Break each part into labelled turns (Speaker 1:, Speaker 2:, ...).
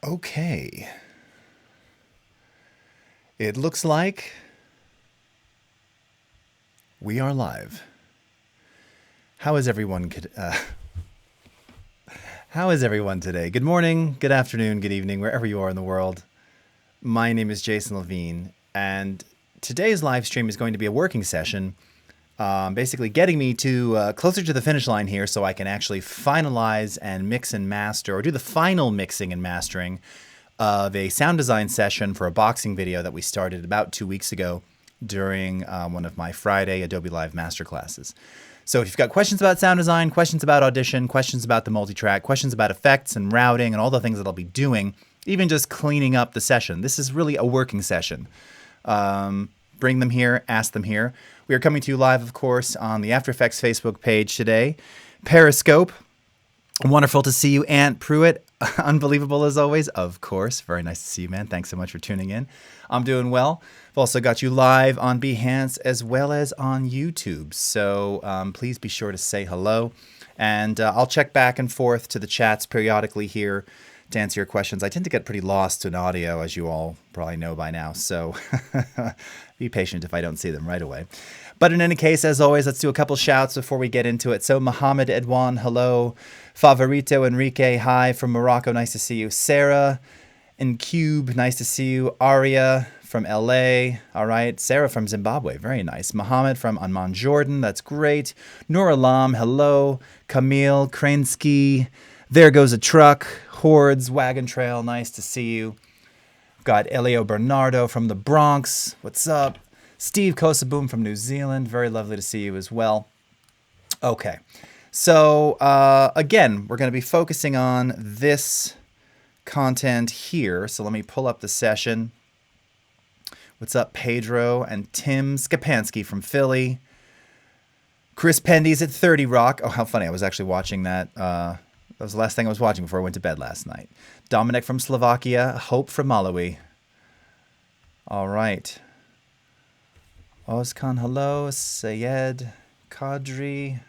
Speaker 1: Okay. It looks like we are live. How is everyone? How is everyone today? Good morning, good afternoon, good evening, wherever you are in the world. My name is Jason Levine, and today's live stream is going to be a working session, basically getting me to closer to the finish line here, so I can actually finalize and mix and master, or do the final mixing and mastering of a sound design session for a boxing video that we started about 2 weeks ago during one of my Friday Adobe Live masterclasses. So if you've got questions about sound design, questions about Audition, questions about the multitrack, questions about effects and routing and all the things that I'll be doing, even just cleaning up the session, this is really a working session. Bring them here, ask them here. We are coming to you live, of course, on the After Effects Facebook page today. Periscope. Wonderful to see you, Ant Pruitt. Unbelievable as always, of course. Very nice to see you, man. Thanks so much for tuning in. I'm doing well. I've also got you live on Behance as well as on YouTube. So please be sure to say hello. And I'll check back and forth to the chats periodically here to answer your questions. I tend to get pretty lost in audio, as you all probably know by now. So be patient if I don't see them right away. But in any case, as always, let's do a couple shouts before we get into it. So Mohammed Edwan, hello. Favorito Enrique, hi from Morocco. Nice to see you. Sarah in Cube, nice to see you. Aria from LA. All right. Sarah from Zimbabwe. Very nice. Mohammed from Amman, Jordan. That's great. Noor Alam, hello. Camille Kransky. There goes a truck. Hordes, Wagon Trail. Nice to see you. Got Elio Bernardo from the Bronx. What's up? Steve Kosaboom from New Zealand. Very lovely to see you as well. Okay. So, again, we're going to be focusing on this content here. So let me pull up the session. What's up, Pedro and Tim Skapansky from Philly. Chris Pendy's at 30 Rock. Oh, how funny. I was actually watching that. That was the last thing I was watching before I went to bed last night. Dominic from Slovakia. Hope from Malawi. All right. Ozkan, hello. Sayed, Kadri,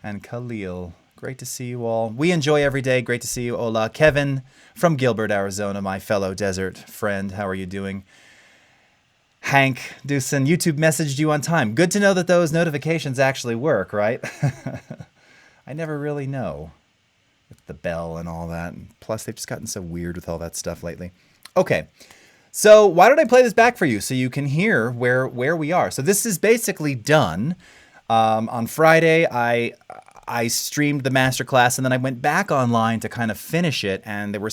Speaker 1: and Khalil. Great to see you all. We enjoy every day. Great to see you, Ola. Kevin from Gilbert, Arizona, my fellow desert friend. How are you doing? Hank Dewson, YouTube messaged you on time. Good to know that those notifications actually work, right? I never really know with the bell and all that. And plus, they've just gotten so weird with all that stuff lately. Okay. So why don't I play this back for you so you can hear where we are. So this is basically done. On Friday, I streamed the masterclass, and then I went back online to kind of finish it. And there were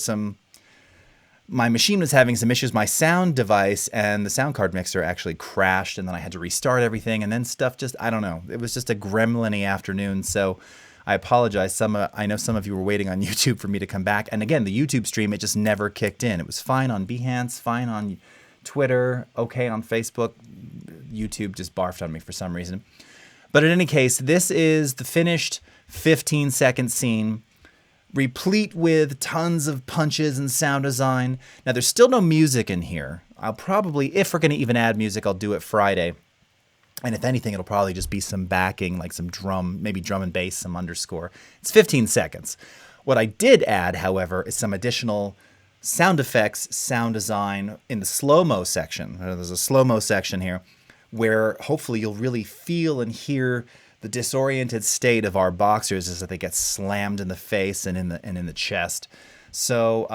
Speaker 1: my machine was having some issues. My sound device and the sound card mixer actually crashed, and then I had to restart everything. And then stuff I don't know. It was just a gremlin-y afternoon. So I apologize. I know some of you were waiting on YouTube for me to come back. And again, the YouTube stream, it just never kicked in. It was fine on Behance, fine on Twitter, okay on Facebook. YouTube just barfed on me for some reason. But in any case, this is the finished 15-second scene, replete with tons of punches and sound design. Now, there's still no music in here. I'll probably, if we're going to even add music, I'll do it Friday. And if anything, it'll probably just be some backing, like some drum, maybe drum and bass, some underscore. It's 15 seconds. What I did add, however, is some additional sound effects, sound design in the slow-mo section. There's a slow-mo section here where hopefully you'll really feel and hear the disoriented state of our boxers as they get slammed in the face and in the chest. So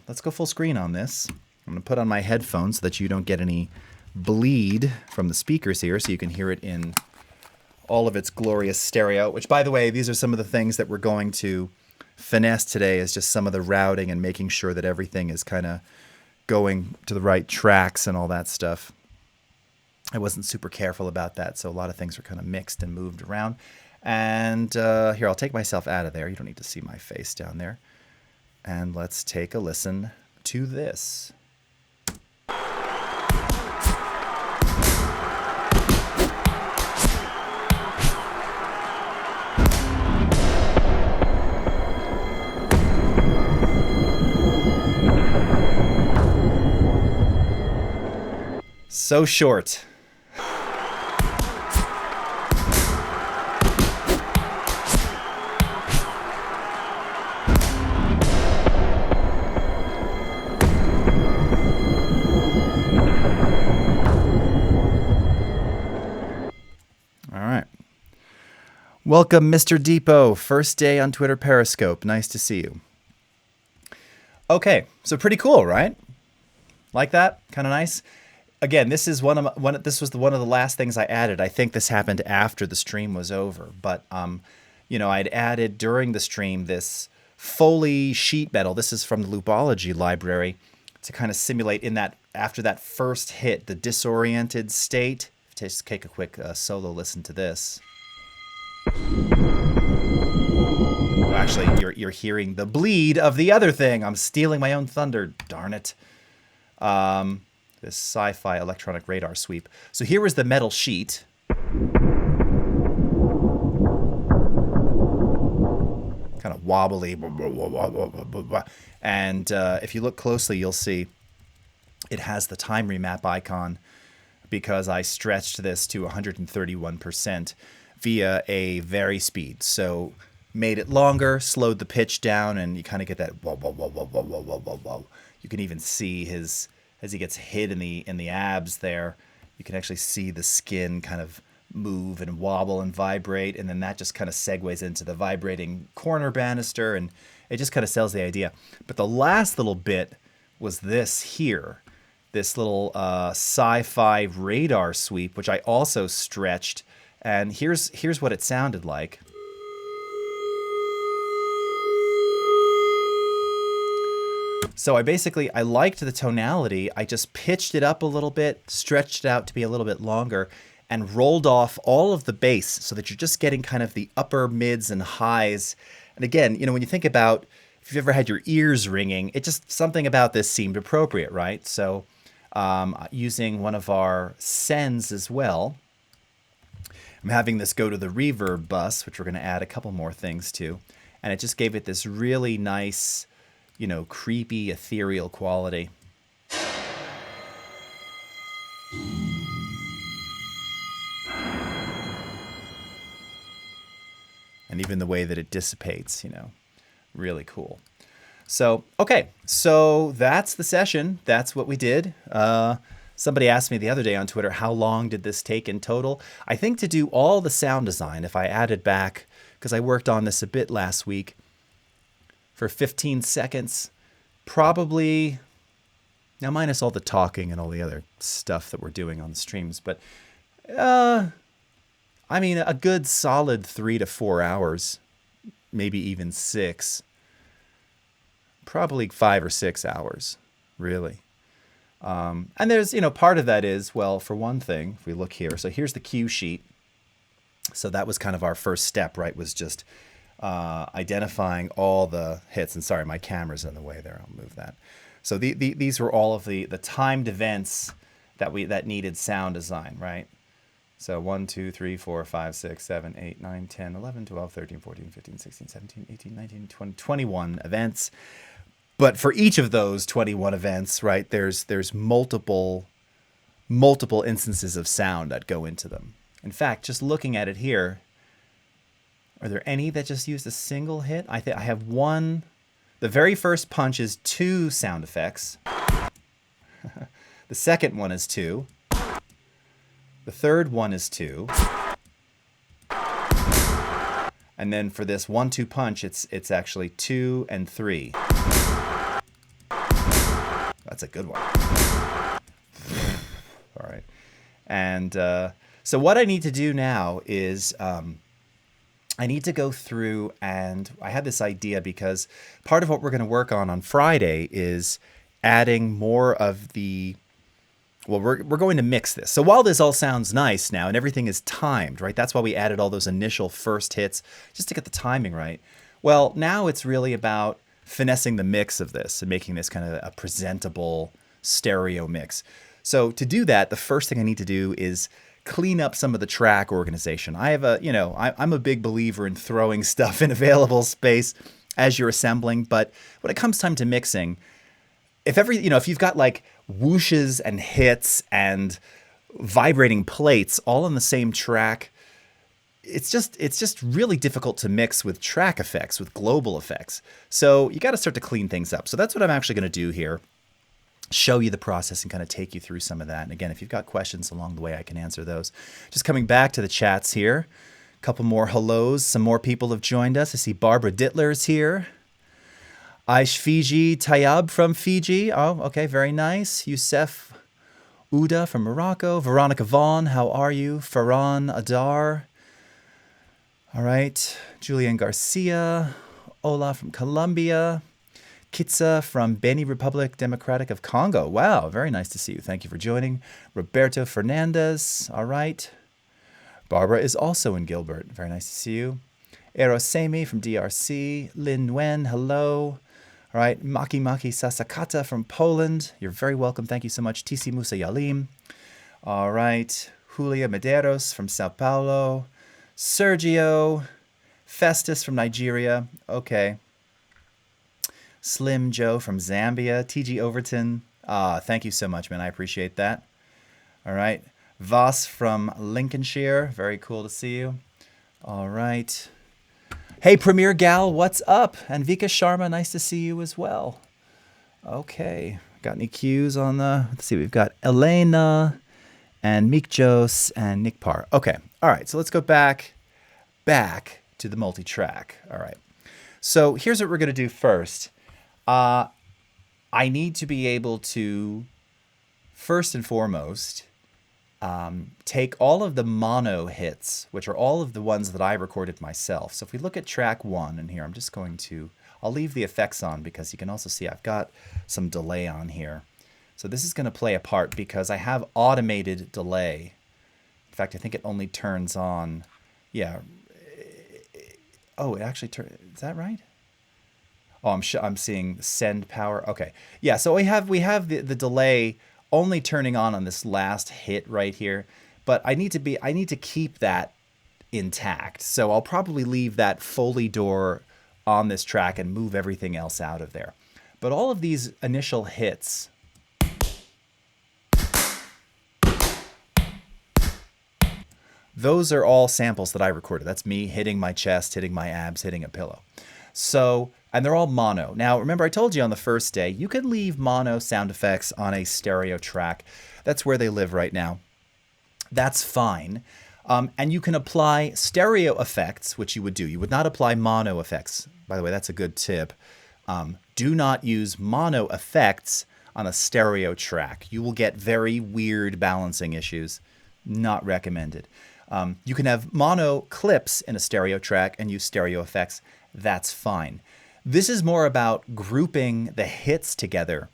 Speaker 1: let's go full screen on this. I'm going to put on my headphones so that you don't get any bleed from the speakers here, so you can hear it in all of its glorious stereo, which, by the way, these are some of the things that we're going to finesse today, is just some of the routing and making sure that everything is kind of going to the right tracks and all that stuff. I wasn't super careful about that, so a lot of things are kind of mixed and moved around. And here, I'll take myself out of there. You don't need to see my face down there. And let's take a listen to this. So short. Welcome, Mr. Depot. First day on Twitter Periscope. Nice to see you. Okay, so pretty cool, right? Like that? Kind of nice. Again, this is one of the last things I added. I think this happened after the stream was over, but I'd added during the stream this Foley sheet metal. This is from the Loopology library to kind of simulate in that after that first hit, the disoriented state. Just take a quick solo listen to this. Oh, actually, you're hearing the bleed of the other thing. I'm stealing my own thunder. Darn it. This Sci-Fi electronic radar sweep. So here was the metal sheet. Kind of wobbly. And if you look closely, you'll see it has the time remap icon because I stretched this to 131% via a vary speed. So made it longer, slowed the pitch down, and you kind of get that whoa, whoa, whoa, whoa, whoa, whoa, whoa, whoa, whoa. You can even see his, as he gets hit in the abs there, you can actually see the skin kind of move and wobble and vibrate, and then that just kind of segues into the vibrating corner banister, and it just kind of sells the idea. But the last little bit was this here, this little Sci-Fi radar sweep, which I also stretched, and here's what it sounded like. So I liked the tonality. I just pitched it up a little bit, stretched it out to be a little bit longer, and rolled off all of the bass so that you're just getting kind of the upper mids and highs. And again, when you think about if you've ever had your ears ringing, it just something about this seemed appropriate, right? So using one of our sends as well, I'm having this go to the reverb bus, which we're going to add a couple more things to. And it just gave it this really nice, creepy, ethereal quality. And even the way that it dissipates, really cool. So, okay, so that's the session. That's what we did. Somebody asked me the other day on Twitter, how long did this take in total? I think to do all the sound design, if I added back, because I worked on this a bit last week, for 15 seconds, probably, now minus all the talking and all the other stuff that we're doing on the streams, but a good solid 3 to 4 hours, maybe even 6, probably 5 or 6 hours, really. And there's, part of that is, well, for one thing, if we look here, so here's the cue sheet. So that was kind of our first step, right, was just identifying all the hits. And sorry, my camera's in the way there. I'll move that. So these were all of the timed events that needed sound design, right? So 1, 2, 3, 4, 5, 6, 7, 8, 9, 10, 11, 12, 13, 14, 15, 16, 17, 18, 19, 20, 21 events. But for each of those 21 events, right, there's multiple instances of sound that go into them. In fact, just looking at it here, are there any that just used a single hit? I think I have one. The very first punch is 2 sound effects. The second one is 2. The third one is 2. And then for this 1-2 punch, it's actually 2 and 3. That's a good one. All right. And so what I need to do now is I need to go through, and I had this idea because part of what we're going to work on Friday is adding more of the, well, we're going to mix this. So while this all sounds nice now and everything is timed, right? That's why we added all those initial first hits just to get the timing right. Well, now it's really about finessing the mix of this and making this kind of a presentable stereo mix. So to do that, the first thing I need to do is clean up some of the track organization. I have I'm a big believer in throwing stuff in available space as you're assembling, but when it comes time to mixing, if you've got like whooshes and hits and vibrating plates all on the same track, it's just really difficult to mix with track effects, with global effects. So you got to start to clean things up. So that's what I'm actually going to do here. Show you the process and kind of take you through some of that. And again, if you've got questions along the way, I can answer those. Just coming back to the chats here. Couple more hellos. Some more people have joined us. I see Barbara Dittler's here. Aish Fiji Tayab from Fiji. Oh, okay, very nice. Youssef Ouda from Morocco. Veronica Vaughn, how are you? Farhan Adar. All right. Julian Garcia. Ola from Colombia. Kitsa from Beni Republic Democratic of Congo. Wow, very nice to see you. Thank you for joining. Roberto Fernandez. All right. Barbara is also in Gilbert. Very nice to see you. Erosemi from DRC. Lin Nguyen, hello. All right. Maki Sasakata from Poland. You're very welcome. Thank you so much. TC Musa Yalim. All right. Julia Medeiros from Sao Paulo. Sergio. Festus from Nigeria. Okay. Slim Joe from Zambia. TG Overton. Thank you so much, man. I appreciate that. All right. Voss from Lincolnshire. Very cool to see you. All right. Hey, Premier Gal, what's up? And Vika Sharma, nice to see you as well. Okay. Got any cues on the... Let's see. We've got Elena and Meek Jos and Nick Parr. Okay. All right. So let's go back to the multi-track. All right. So here's what we're going to do first. I need to be able to, first and foremost, take all of the mono hits, which are all of the ones that I recorded myself. So if we look at track 1, and here I'm just going to, I'll leave the effects on because you can also see I've got some delay on here. So this is going to play a part because I have automated delay. In fact, I think it only turns on, yeah. Oh, it actually turns, is that right? Oh, I'm seeing send power. Okay. Yeah, so we have the delay only turning on this last hit right here, but I need to keep that intact. So I'll probably leave that Foley door on this track and move everything else out of there. But all of these initial hits, those are all samples that I recorded. That's me hitting my chest, hitting my abs, hitting a pillow. So, and they're all mono. Now, remember I told you on the first day, you can leave mono sound effects on a stereo track. That's where they live right now. That's fine. And you can apply stereo effects, which you would do. You would not apply mono effects. By the way, that's a good tip. Do not use mono effects on a stereo track. You will get very weird balancing issues. Not recommended. You can have mono clips in a stereo track and use stereo effects. That's fine. This is more about grouping the hits together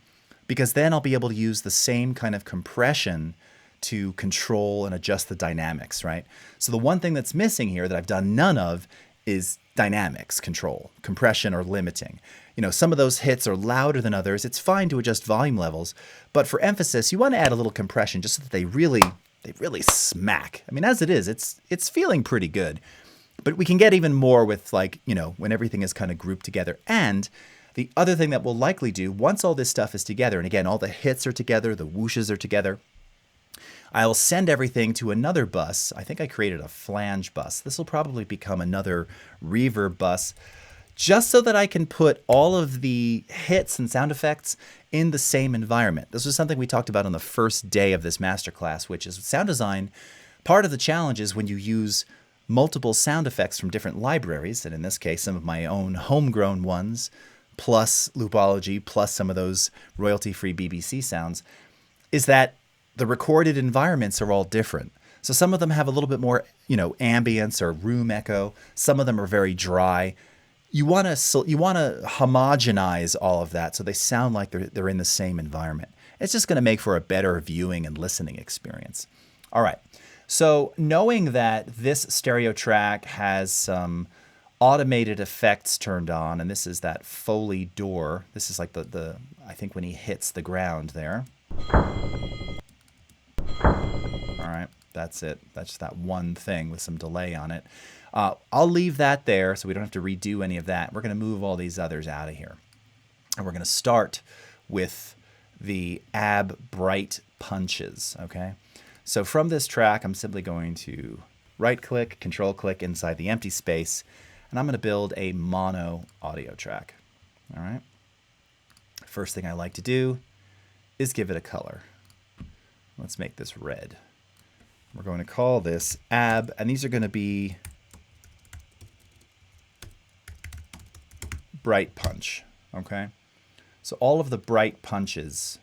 Speaker 1: because then I'll be able to use the same kind of compression to control and adjust the dynamics, right? So the one thing that's missing here that I've done none of is dynamics control, compression or limiting. You know, some of those hits are louder than others. It's fine to adjust volume levels, but for emphasis, you want to add a little compression just so that they really smack. I mean, as it is, it's feeling pretty good. But we can get even more with, like, you know, when everything is kind of grouped together. And the other thing that we'll likely do, once all this stuff is together, and again, all the hits are together, the whooshes are together, I'll send everything to another bus. I think I created a flange bus. This will probably become another reverb bus, just so that I can put all of the hits and sound effects in the same environment. This was something we talked about on the first day of this masterclass, which is sound design. Part of the challenge is when you use multiple sound effects from different libraries, and in this case, some of my own homegrown ones, plus Loopology, plus some of those royalty-free BBC sounds, is that the recorded environments are all different. So some of them have a little bit more, you know, ambience or room echo. Some of them are very dry. You want to homogenize all of that so they sound like they're in the same environment. It's just going to make for a better viewing and listening experience. All right. So knowing that this stereo track has some automated effects turned on, and this is that Foley door. This is like the I think when he hits the ground there. All right, that's it. That's just that one thing with some delay on it. I'll leave that there so we don't have to redo any of that. We're going to move all these others out of here. And we're going to start with the ab bright punches, okay? So from this track, I'm simply going to right-click, control-click inside the empty space, and I'm going to build a mono audio track, all right? First thing I like to do is give it a color. Let's make this red. We're going to call this ab, and these are going to be bright punch, okay? So all of the bright punches,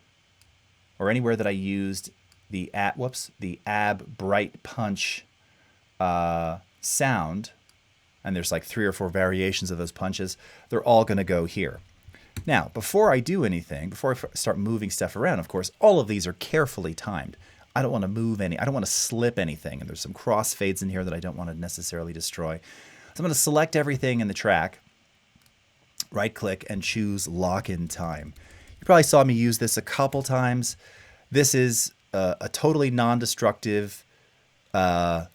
Speaker 1: or anywhere that I used the ab bright punch sound, and there's like 3 or 4 variations of those punches, they're all going to go here. Now, before I do anything, before I start moving stuff around, of course, all of these are carefully timed. I don't want to move any, I don't want to slip anything, and there's some crossfades in here that I don't want to necessarily destroy. So I'm going to select everything in the track, right-click, and choose Lock in Time. You probably saw me use this a couple times. This is a totally non-destructive, defeatable,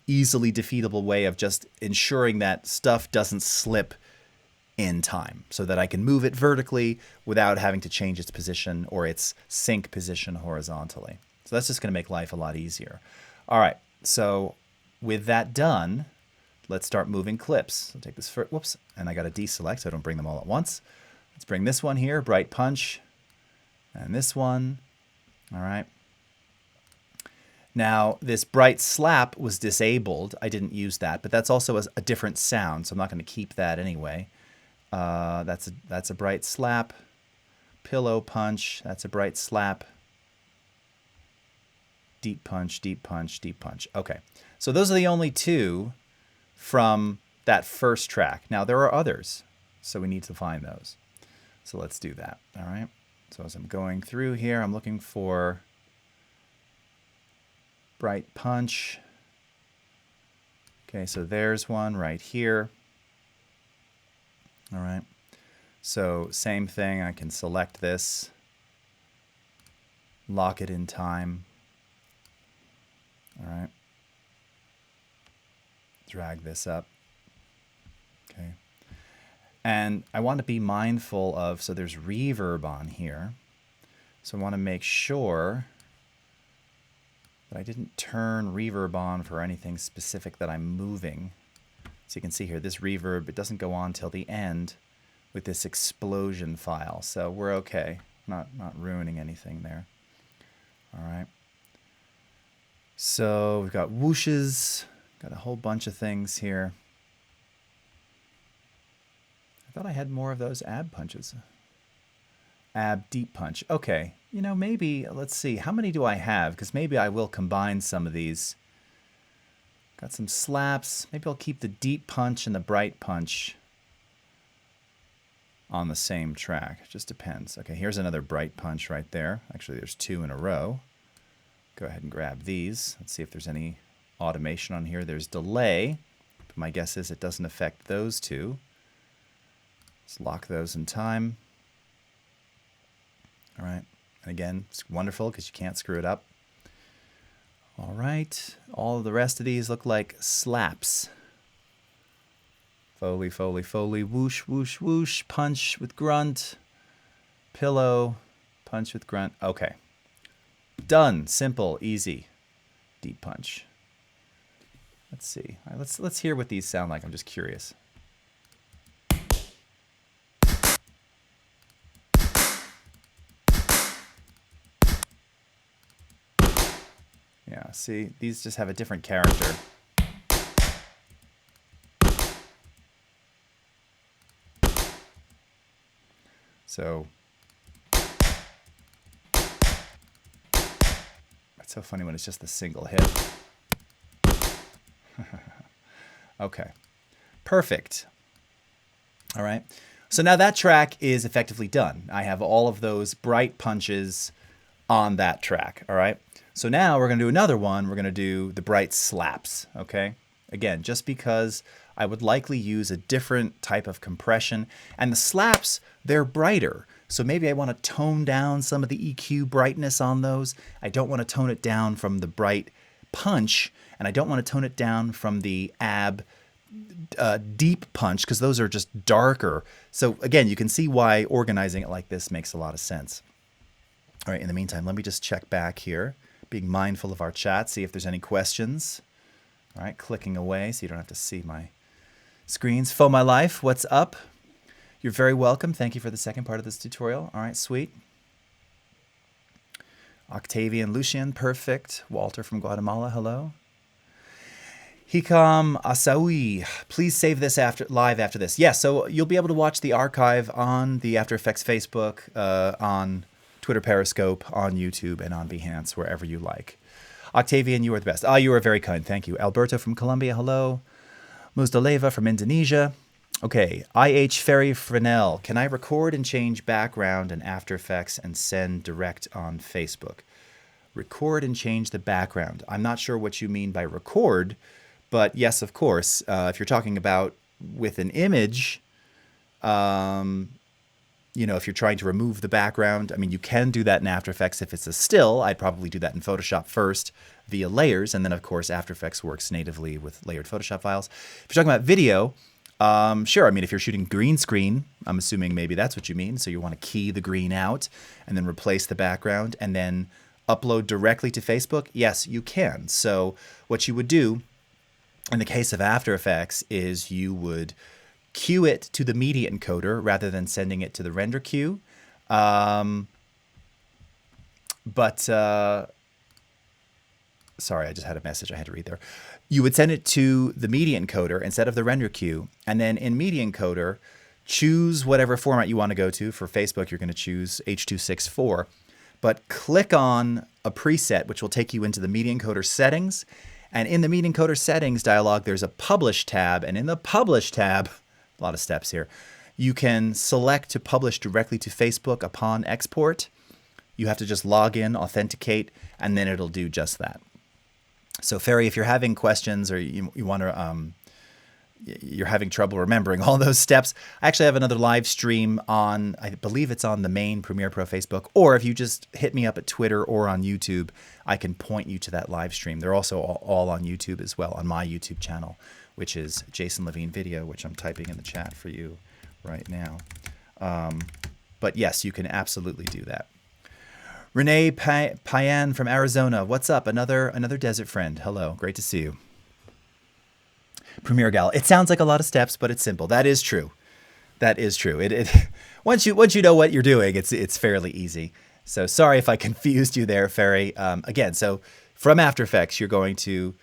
Speaker 1: easily defeatable way of just ensuring that stuff doesn't slip in time, so that I can move it vertically without having to change its position or its sync position horizontally. So that's just going to make life a lot easier. All right, so with that done, let's start moving clips. So take this first, whoops, and I got to deselect so I don't bring them all at once. Let's bring this one here, bright punch, and this one. All right. Now, this bright slap was disabled. I didn't use that, but that's also a different sound, so I'm not going to keep that anyway. That's a bright slap. Pillow punch, that's a bright slap. Deep punch, deep punch, deep punch. Okay, so those are the only 2 from that first track. Now, there are others, so we need to find those. So let's do that, all right? So as I'm going through here, I'm looking for bright punch. Okay, so there's one right here. All right, so same thing, I can select this, lock it in time. All right, drag this up. Okay, and I want to be mindful of, so there's reverb on here, so I want to make sure that I didn't turn reverb on for anything specific that I'm moving. So you can see here, this reverb, it doesn't go on till the end with this explosion file. So we're okay, not ruining anything there. All right. So we've got whooshes, got a whole bunch of things here. I thought I had more of those ab punches. Ab deep punch. Okay, you know, maybe, let's see, how many do I have? Because maybe I will combine some of these. Got some slaps. Maybe I'll keep the deep punch and the bright punch on the same track. It just depends. Okay, here's another bright punch right there. Actually, there's 2 in a row. Go ahead and grab these. Let's see if there's any automation on here. There's delay. But my guess is it doesn't affect those 2. Let's lock those in time. All right. And again, it's wonderful because you can't screw it up. All right, all of the rest of these look like slaps. Foley, foley, foley, whoosh, whoosh, whoosh, punch with grunt, pillow, punch with grunt. Okay, done, simple, easy, deep punch. Let's see, all right, let's hear what these sound like. I'm just curious. Yeah, see, these just have a different character. So, it's so funny when it's just a single hit. Okay, perfect. All right, so now that track is effectively done. I have all of those bright punches on that track, all right? So now we're going to do another one. We're going to do the bright slaps, okay? Again, just because I would likely use a different type of compression. And the slaps, they're brighter. So maybe I want to tone down some of the EQ brightness on those. I don't want to tone it down from the bright punch, and I don't want to tone it down from the ab deep punch, because those are just darker. So again, you can see why organizing it like this makes a lot of sense. All right, in the meantime, let me just check back here, being mindful of our chat, see if there's any questions. All right, clicking away so you don't have to see my screens. Fo My Life, what's up? You're very welcome. Thank you for the second part of this tutorial. All right, sweet. Octavian Lucian, perfect. Walter from Guatemala, hello. Hikam Asawi, please save this live after this. Yes, so you'll be able to watch the archive on the After Effects Facebook, on Twitter Periscope, on YouTube, and on Behance, wherever you like. Octavian, you are the best. You are very kind. Thank you. Alberto from Colombia, hello. Muzdaleva from Indonesia. Okay, IH Ferry Fresnel. Can I record and change background in After Effects and send direct on Facebook? Record and change the background. I'm not sure what you mean by record, but yes, of course. If you're talking about with an image, if you're trying to remove the background, I mean, you can do that in After Effects. If it's a still, I'd probably do that in Photoshop first via layers. And then, of course, After Effects works natively with layered Photoshop files. If you're talking about video, sure. I mean, if you're shooting green screen, I'm assuming maybe that's what you mean. So you want to key the green out and then replace the background and then upload directly to Facebook. Yes, you can. So what you would do in the case of After Effects is you would queue it to the media encoder rather than sending it to the render queue. Sorry, I just had a message I had to read there. You would send it to the media encoder instead of the render queue. And then in media encoder, choose whatever format you want to go to. For Facebook, you're going to choose H.264. But click on a preset, which will take you into the media encoder settings. And in the media encoder settings dialog, there's a publish tab. And in the publish tab, a lot of steps here, you can select to publish directly to Facebook upon export. You have to just log in, authenticate, and then it'll do just that. So Ferry, if you're having questions or you want to, you're having trouble remembering all those steps, I actually have another live stream on, I believe it's on the main Premiere Pro Facebook, or if you just hit me up at Twitter or on YouTube, I can point you to that live stream. They're also all on YouTube as well, on my YouTube channel, which is Jason Levine Video, which I'm typing in the chat for you right now. But yes, you can absolutely do that. Renee Payan from Arizona. What's up? Another desert friend. Hello. Great to see you. Premiere Gal. It sounds like a lot of steps, but it's simple. That is true. That is true. Once you know what you're doing, it's fairly easy. So sorry if I confused you there, Ferry. Again, so from After Effects, you're going to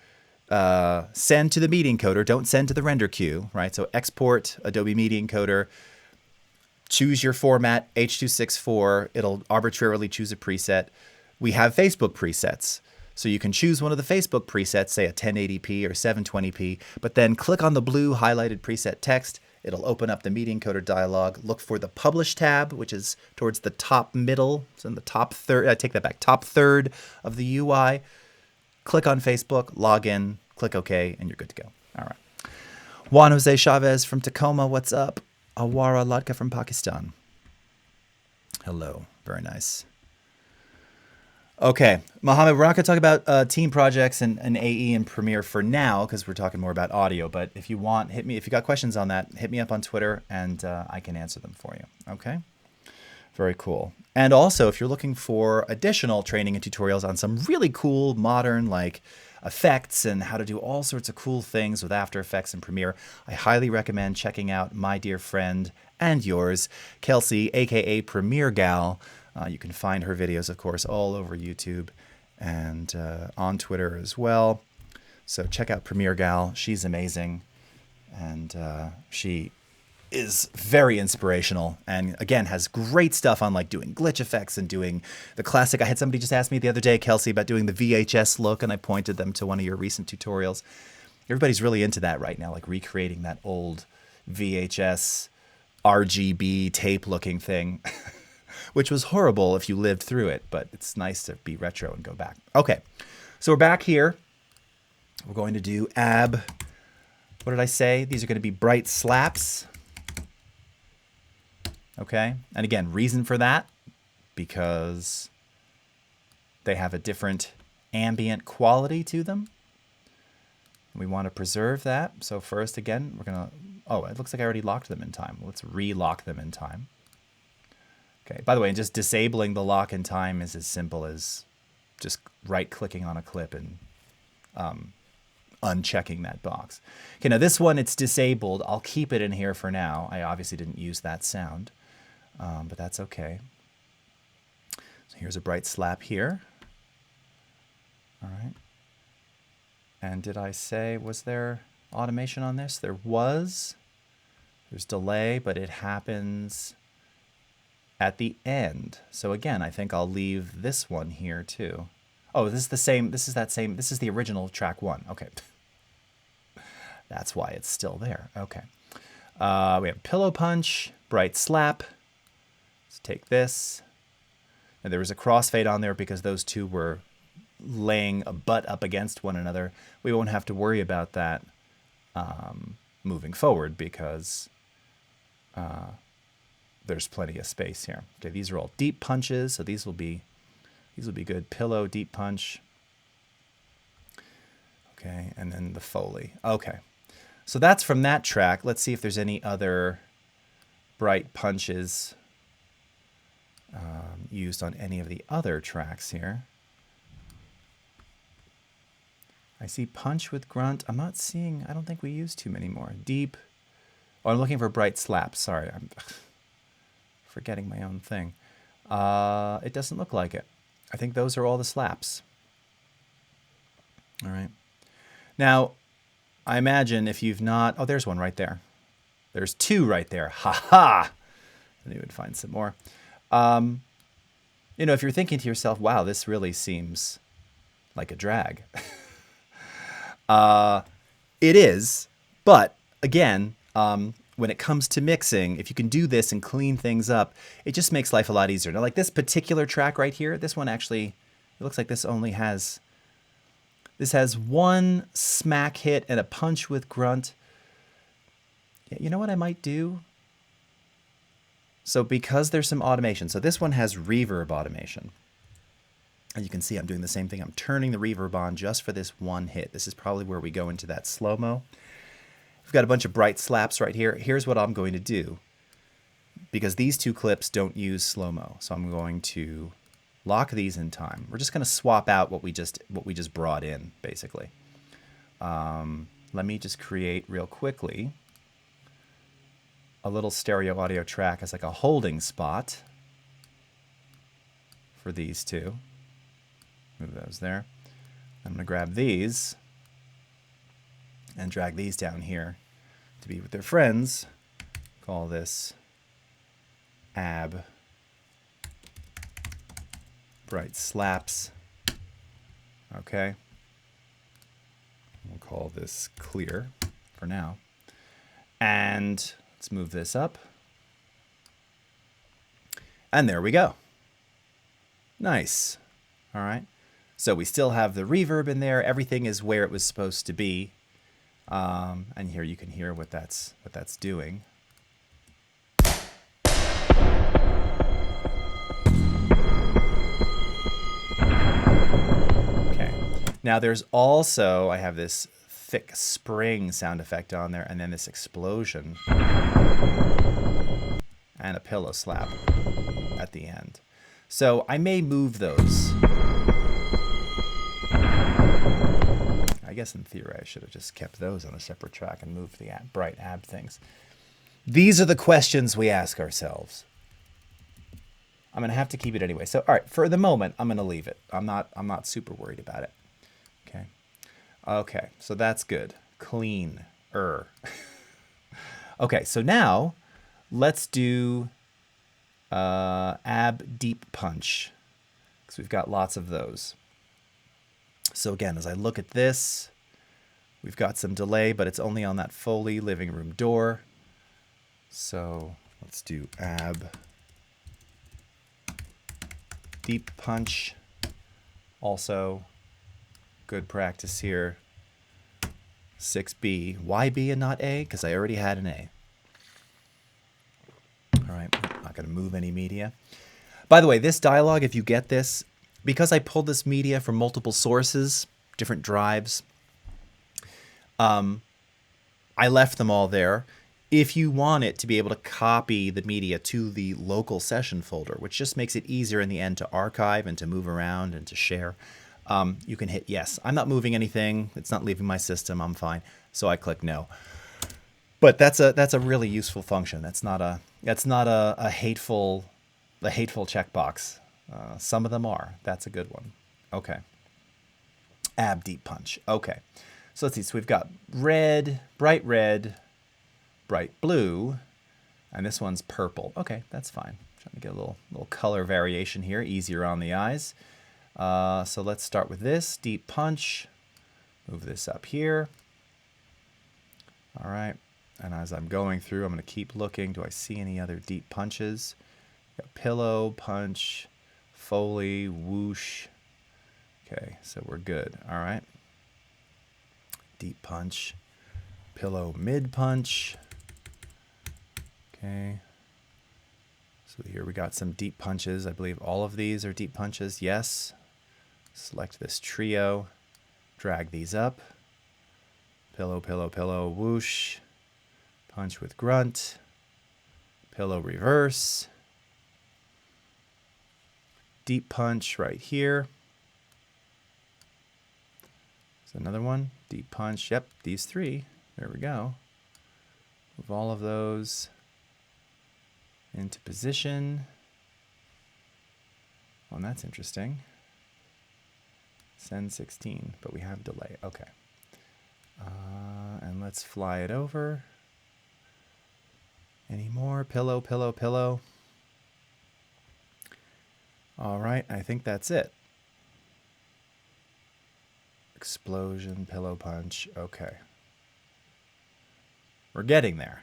Speaker 1: send to the media encoder. Don't send to the render queue, right? So export Adobe Media Encoder. Choose your format, H.264. It'll arbitrarily choose a preset. We have Facebook presets. So you can choose one of the Facebook presets, say a 1080p or 720p, but then click on the blue highlighted preset text. It'll open up the media encoder dialog. Look for the Publish tab, which is towards the top middle. So in the top third, I take that back, top third of the UI. Click on Facebook, log in, click OK, and you're good to go. All right. Juan Jose Chavez from Tacoma, what's up? Awara Latka from Pakistan. Hello. Very nice. Okay, Mohammed, we're not going to talk about team projects and AE and Premiere for now because we're talking more about audio. But if you want, hit me. If you got questions on that, hit me up on Twitter and I can answer them for you. Okay? Very cool. And also, if you're looking for additional training and tutorials on some really cool modern like effects and how to do all sorts of cool things with After Effects and Premiere, I highly recommend checking out my dear friend and yours, Kelsey, aka Premiere Gal. You can find her videos, of course, all over YouTube and on Twitter as well. So check out Premiere Gal. She's amazing. And she is very inspirational and, again, has great stuff on, like, doing glitch effects and doing the classic. I had somebody just ask me the other day, Kelsey, about doing the VHS look, and I pointed them to one of your recent tutorials. Everybody's really into that right now, like recreating that old VHS RGB tape-looking thing. Which was horrible if you lived through it, but it's nice to be retro and go back. Okay, so we're back here. We're going to do what did I say? These are going to be bright slaps. Okay, and again, reason for that, because they have a different ambient quality to them. We want to preserve that. So first, again, we're going to, oh, it looks like I already locked them in time. Let's re-lock them in time. Okay. By the way, just disabling the lock in time is as simple as just right-clicking on a clip and unchecking that box. Okay, now this one, it's disabled. I'll keep it in here for now. I obviously didn't use that sound, but that's okay. So here's a bright slap here. All right. And did I say, was there automation on this? There was. There's delay, but it happens at the end. So again, I think I'll leave this one here too. Oh, this is the same. This is that same. This is the original track 1. Okay. That's why it's still there. Okay. We have pillow punch, bright slap. Let's take this. And there was a crossfade on there because those two were laying a butt up against one another. We won't have to worry about that moving forward because there's plenty of space here. Okay, these are all deep punches, so these will be good. Pillow, deep punch. Okay, and then the Foley. Okay, so that's from that track. Let's see if there's any other bright punches used on any of the other tracks here. I see punch with grunt. I'm not seeing, I don't think we use too many more. Deep. Oh, I'm looking for bright slap. Sorry, I'm forgetting my own thing. It doesn't look like it. I think those are all the slaps. All right. Now, I imagine if you've not, oh, there's one right there. There's 2 right there. Ha ha! And you would find some more. You know, if you're thinking to yourself, wow, this really seems like a drag. It is, but again, when it comes to mixing, if you can do this and clean things up, it just makes life a lot easier. Now, like this particular track right here, this one actually, it looks like this only has, this has 1 smack hit and a punch with grunt. You know what I might do? So because there's some automation, so this one has reverb automation. And you can see I'm doing the same thing. I'm turning the reverb on just for this 1 hit. This is probably where we go into that slow-mo. We've got a bunch of bright slaps right here. Here's what I'm going to do. Because these 2 clips don't use slow-mo. So I'm going to lock these in time. We're just going to swap out what we just brought in, basically. Let me just create real quickly a little stereo audio track as like a holding spot for these 2. Move those there. I'm going to grab these and drag these down here to be with their friends. Call this ab bright slaps. Okay. We'll call this clear for now. And let's move this up. And there we go. Nice. All right. So we still have the reverb in there. Everything is where it was supposed to be. And here you can hear what that's doing. Okay. Now there's also, I have this thick spring sound effect on there, and then this explosion and a pillow slap at the end. So I may move those. I guess in theory I should have just kept those on a separate track and moved the bright ab things. These are the questions we ask ourselves. I'm going to have to keep it anyway. So, all right, for the moment, I'm going to leave it. I'm not super worried about it. Okay. Okay, so that's good. Clean-er. Okay, so now let's do ab deep punch, because we've got lots of those. So again, as I look at this, we've got some delay, but it's only on that Foley living room door. So let's do ab deep punch. Also, good practice here. 6B. Why B and not A? Because I already had an A. All right, I'm not going to move any media. By the way, this dialogue, if you get this, because I pulled this media from multiple sources, different drives, I left them all there. If you want it to be able to copy the media to the local session folder, which just makes it easier in the end to archive and to move around and to share, you can hit yes. I'm not moving anything. It's not leaving my system. I'm fine. So I click no. But that's a really useful function. That's not a hateful checkbox. Some of them are. That's a good one. Okay. Ab deep punch. Okay. So let's see. So we've got red, bright blue, and this one's purple. Okay, that's fine. Trying to get a little color variation here, easier on the eyes. So let's start with this deep punch. Move this up here. All right. And as I'm going through, I'm going to keep looking. Do I see any other deep punches? Got pillow, punch, Foley, whoosh. Okay, so we're good. All right. Deep punch, pillow, mid punch. Okay. So here we got some deep punches. I believe all of these are deep punches. Yes. Select this trio. Drag these up. Pillow, pillow, pillow, whoosh. Punch with grunt. Pillow reverse. Deep punch right here. There's another one. Deep punch. Yep, these three. There we go. Move all of those into position. Well, that's interesting. Send 16, but we have delay. Okay. And let's fly it over. Any more? Pillow, pillow, pillow. All right, I think that's it. Explosion, pillow punch. Okay. We're getting there.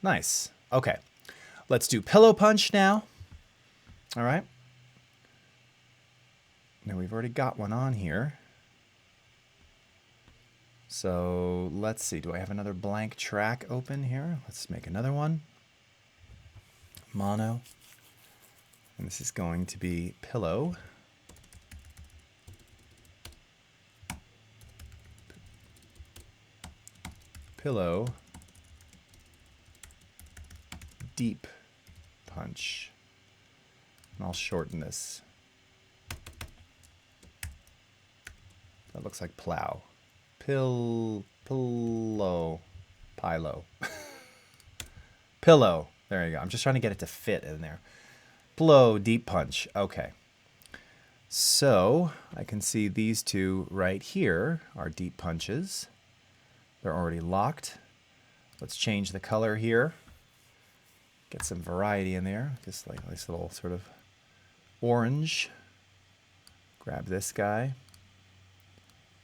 Speaker 1: Nice. Okay. Let's do pillow punch now. All right. Now we've already got one on here. So let's see. Do I have another blank track open here? Let's make another one. Mono. And this is going to be pillow. Pillow. Deep punch. And I'll shorten this. That looks like plow. Pillow. Pillow. Pillow. There you go. I'm just trying to get it to fit in there. Pillow, deep punch. Okay. So I can see these two right here are deep punches. They're already locked. Let's change the color here. Get some variety in there. Just like this little sort of orange. Grab this guy.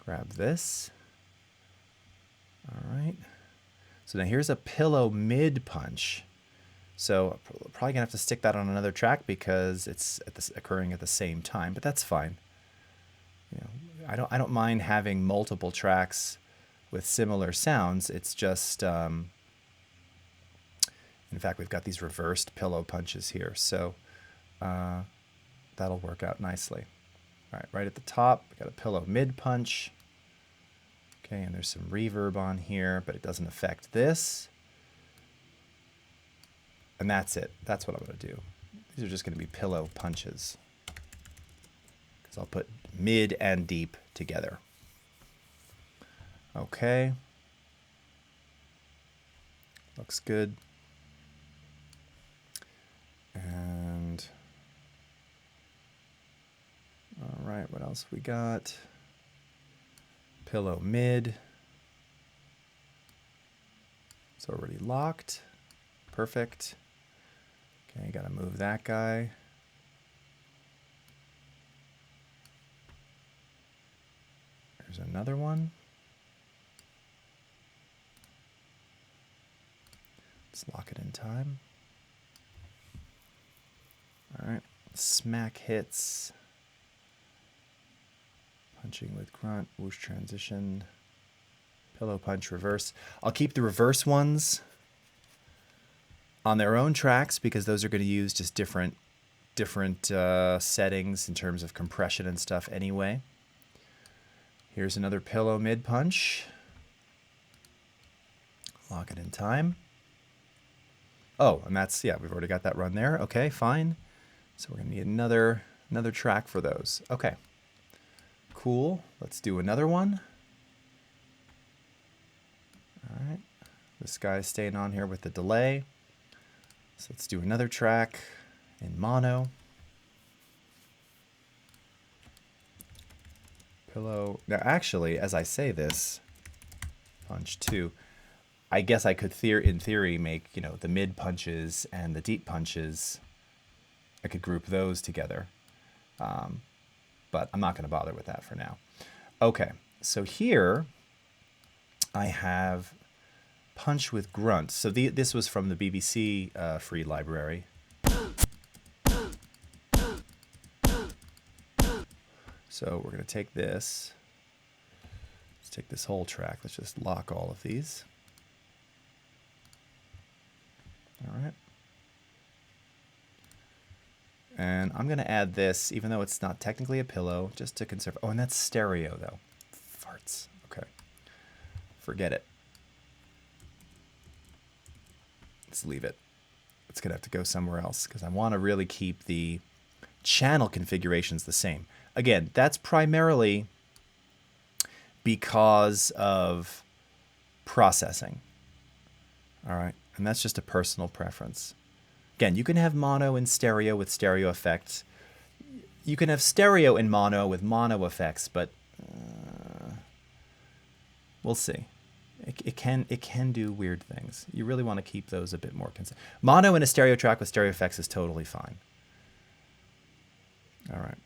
Speaker 1: Grab this. All right. So now here's a pillow mid punch. So probably gonna have to stick that on another track because it's occurring at the same time, but that's fine. You know, I don't mind having multiple tracks with similar sounds. It's just, in fact, we've got these reversed pillow punches here, so that'll work out nicely. All right, right at the top, we got a pillow mid punch. Okay, and there's some reverb on here, but it doesn't affect this. And that's it. That's what I'm going to do. These are just going to be pillow punches. Because I'll put mid and deep together. Okay. Looks good. And all right, what else we got? Pillow mid. It's already locked. Perfect. Okay, gotta move that guy. There's another one. Let's lock it in time. All right, smack hits. Punching with grunt, whoosh transition, pillow punch reverse. I'll keep the reverse ones on their own tracks because those are going to use just different settings in terms of compression and stuff anyway. Here's another pillow mid punch. Lock it in time. Oh, and that's, yeah, we've already got that run there. Okay, fine. So we're going to need another track for those. Okay. Cool. Let's do another one. All right. This guy's staying on here with the delay. So let's do another track in mono. pillow. Now, actually, as I say this, punch 2, I guess I could, in theory, make, you know, the mid punches and the deep punches. I could group those together. But I'm not going to bother with that for now. Okay, so here I have punch with grunt. So this was from the BBC free library. So we're going to take this. Let's take this whole track. Let's just lock all of these. All right. And I'm going to add this, even though it's not technically a pillow, just to conserve. Oh, and that's stereo, though. Farts. Okay. Forget it. Let's leave it. It's going to have to go somewhere else because I want to really keep the channel configurations the same. Again, that's primarily because of processing. All right. And that's just a personal preference. Again, you can have mono and stereo with stereo effects. You can have stereo and mono with mono effects, but we'll see. It can do weird things. You really want to keep those a bit more consistent. Mono in a stereo track with stereo effects is totally fine. All right.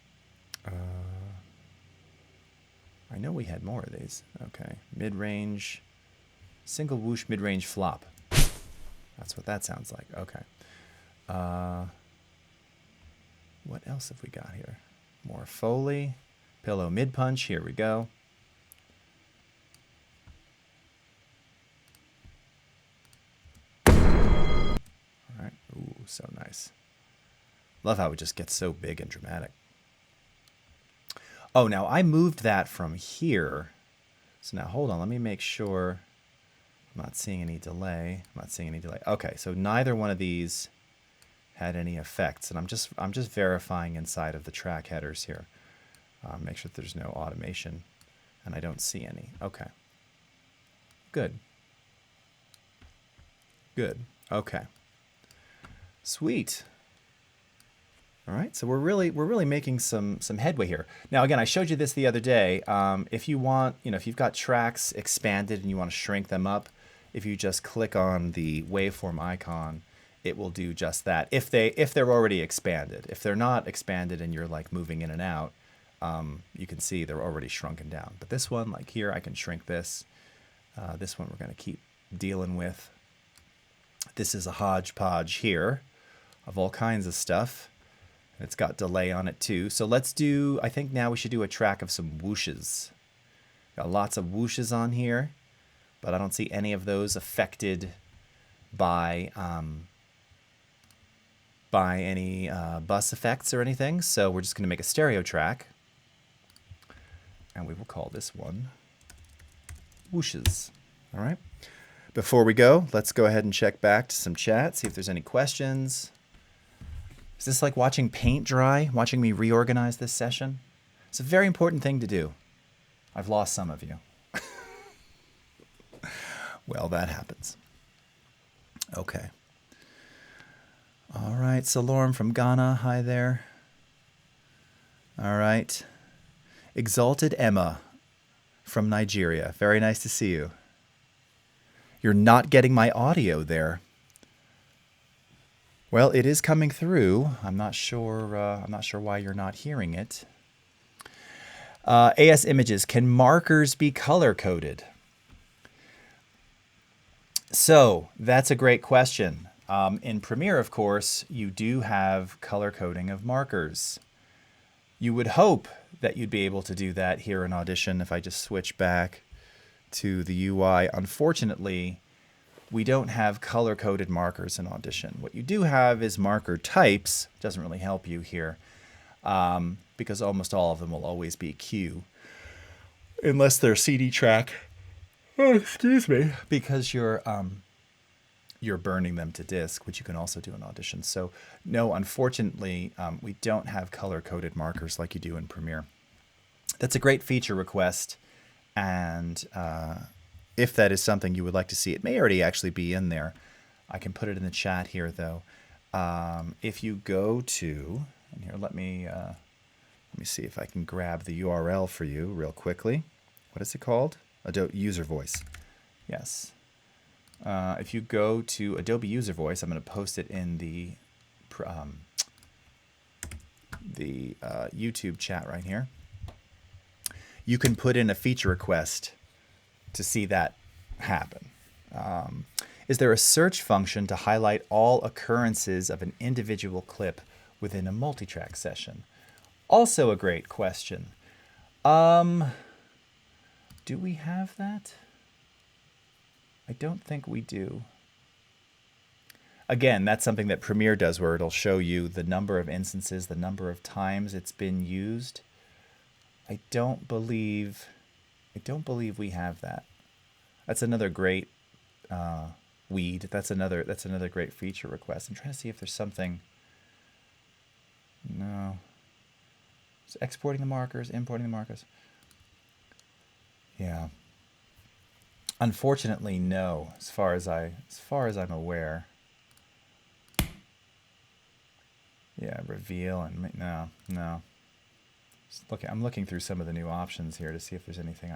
Speaker 1: I know we had more of these. Okay. Mid-range, single whoosh mid-range flop. That's what that sounds like. Okay. What else have we got here? More Foley, pillow mid punch. Here we go. All right. Ooh, so nice. Love how it just gets so big and dramatic. Oh, now I moved that from here. So now hold on. Let me make sure I'm not seeing any delay. I'm not seeing any delay. Okay, so neither one of these had any effects, and I'm just verifying inside of the track headers here. Make sure that there's no automation, and I don't see any. Okay. Good. Good. Okay. Sweet. All right, so we're really making some headway here. Now, again, I showed you this the other day. If you want, if you've got tracks expanded and you want to shrink them up, if you just click on the waveform icon, it will do just that. If they're already expanded. If they're not expanded and you're like moving in and out, you can see they're already shrunken down. But this one, like here, I can shrink this. This one we're going to keep dealing with. This is a hodgepodge here of all kinds of stuff. It's got delay on it too. So let's do, I think now we should do a track of some whooshes. Got lots of whooshes on here, but I don't see any of those affected by any bus effects or anything. So we're just going to make a stereo track. And we will call this one whooshes. All right. Before we go, let's go ahead and check back to some chat, see if there's any questions. Is this like watching paint dry, watching me reorganize this session? It's a very important thing to do. I've lost some of you. Well, that happens. Okay. All right, Salorm from Ghana, hi there. All right. Exalted Emma from Nigeria, very nice to see you. You're not getting my audio there. Well, it is coming through. I'm not sure why you're not hearing it. AS Images, can markers be color-coded? So that's a great question. In Premiere, of course, you do have color coding of markers. You would hope that you'd be able to do that here in Audition if I just switch back to the UI. Unfortunately, we don't have color-coded markers in Audition. What you do have is marker types. Doesn't really help you here because almost all of them will always be Q, unless they're CD track. Oh, excuse me. Because you're burning them to disk, which you can also do in Audition. So no, unfortunately, we don't have color-coded markers like you do in Premiere. That's a great feature request, and if that is something you would like to see, it may already actually be in there. I can put it in the chat here, though. If you go to, and here, let me Let me see if I can grab the URL for you real quickly. What is it called? Adobe User Voice. Yes. If you go to Adobe User Voice, I'm going to post it in the YouTube chat right here. You can put in a feature request to see that happen. Is there a search function to highlight all occurrences of an individual clip within a multitrack session? Also a great question. Do we have that? I don't think we do. Again, that's something that Premiere does, where it'll show you the number of instances, the number of times it's been used. I don't believe we have that. That's another great weed. That's another great feature request. I'm trying to see if there's something. No. It's exporting the markers, importing the markers. Yeah. Unfortunately, no. As far as I'm aware. Yeah, reveal and no. I'm looking through some of the new options here to see if there's anything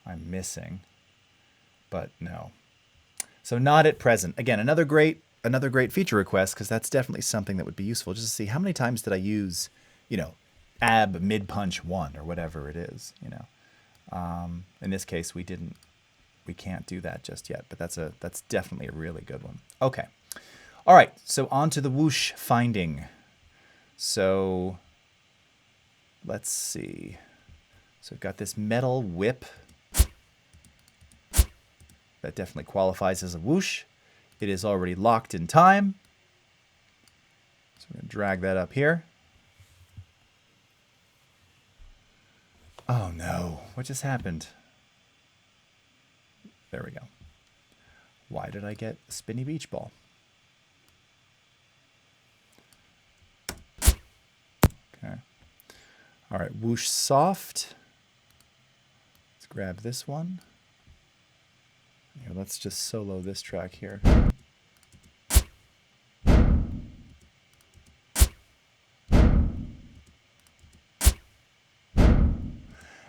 Speaker 1: I'm missing. But no. So not at present. Again, another great feature request, because that's definitely something that would be useful, just to see how many times did I use, ab mid punch 1 or whatever it is, In this case, we can't do that just yet, but that's definitely a really good one. Okay. All right, so on to the whoosh finding. So let's see. So we've got this metal whip. That definitely qualifies as a whoosh. It is already locked in time. So we're going to drag that up here. Oh no, what just happened? There we go. Why did I get a spinny beach ball? Okay. All right, whoosh soft. Let's grab this one. Here, let's just solo this track here.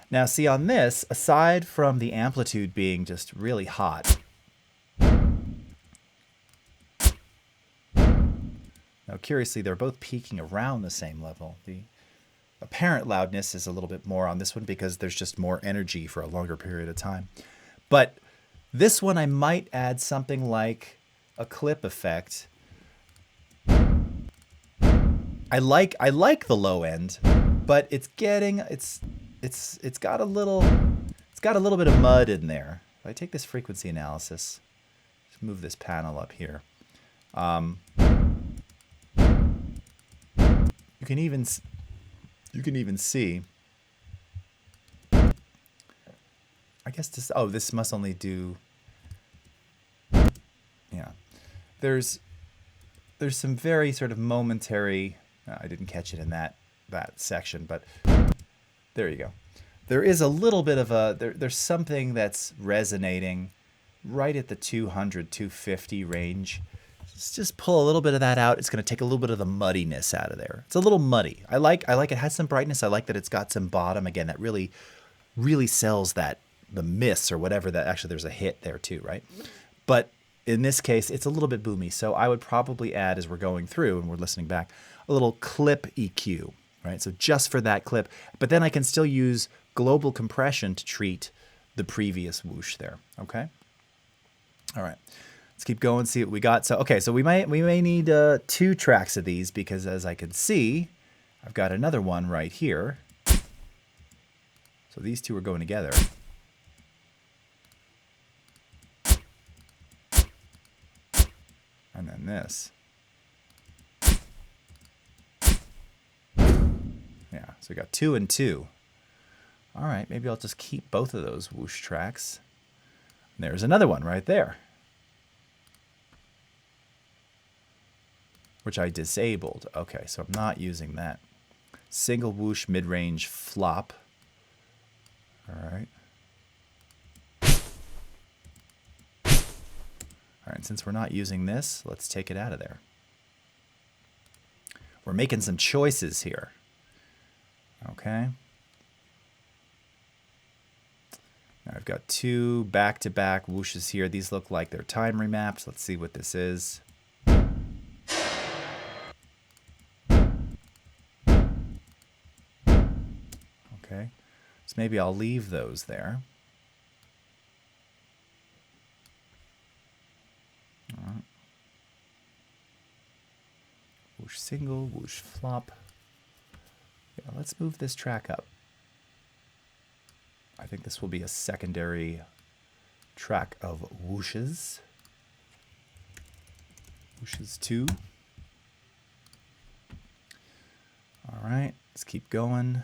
Speaker 1: Now see, on this, aside from the amplitude being just really hot, now curiously they're both peaking around the same level. The apparent loudness is a little bit more on this one because there's just more energy for a longer period of time. But this one I might add something like a clip effect. I like the low end, but it's got a little bit of mud in there. If I take this frequency analysis, let's move this panel up here. You can even see. I guess this must only do. Yeah, there's some very sort of momentary. I didn't catch it in that section, but there you go. There is a little bit of there's something that's resonating right at the 200, 250 range. Let's just pull a little bit of that out. It's going to take a little bit of the muddiness out of there. It's a little muddy. I like it has some brightness. I like that it's got some bottom. Again, that really sells that the miss or whatever. That actually there's a hit there too, right? But in this case, it's a little bit boomy. So I would probably add, as we're going through and we're listening back, a little clip EQ, right? So just for that clip, but then I can still use global compression to treat the previous whoosh there. Okay. All right. Let's keep going, see what we got. So, okay, so we may need 2 tracks of these because as I can see, I've got another one right here. So these two are going together. And then this. Yeah, so we got 2 and 2. All right, maybe I'll just keep both of those whoosh tracks. And there's another one right there, which I disabled. Okay, so I'm not using that. Single whoosh mid-range flop. All right. All right, since we're not using this, let's take it out of there. We're making some choices here. Okay. Now I've got two back-to-back whooshes here. These look like they're time remapped. Let's see what this is. Okay. So maybe I'll leave those there. All right. Whoosh single, whoosh flop. Yeah, let's move this track up. I think this will be a secondary track of whooshes. Whooshes 2. All right, let's keep going.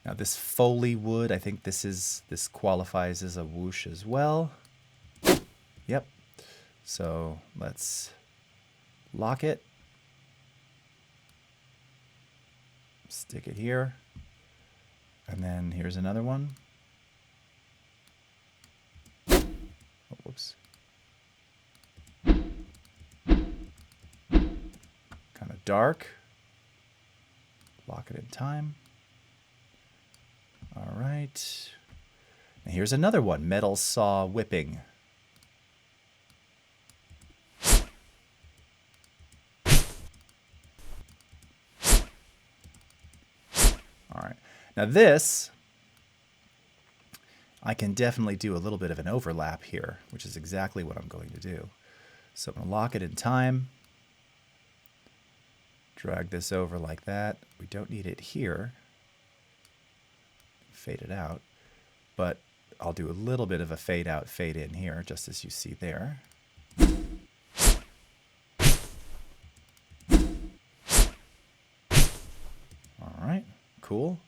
Speaker 1: Now this Foley wood, I think this qualifies as a whoosh as well. Yep. So let's lock it. Stick it here. And then here's another one. Oh, whoops. Kind of dark. Lock it in time. All right. And here's another one, metal saw whipping. All right. Now this, I can definitely do a little bit of an overlap here, which is exactly what I'm going to do. So I'm going to lock it in time. Drag this over like that. We don't need it here. Fade it out. But I'll do a little bit of a fade out, fade in here, just as you see there. All right, cool.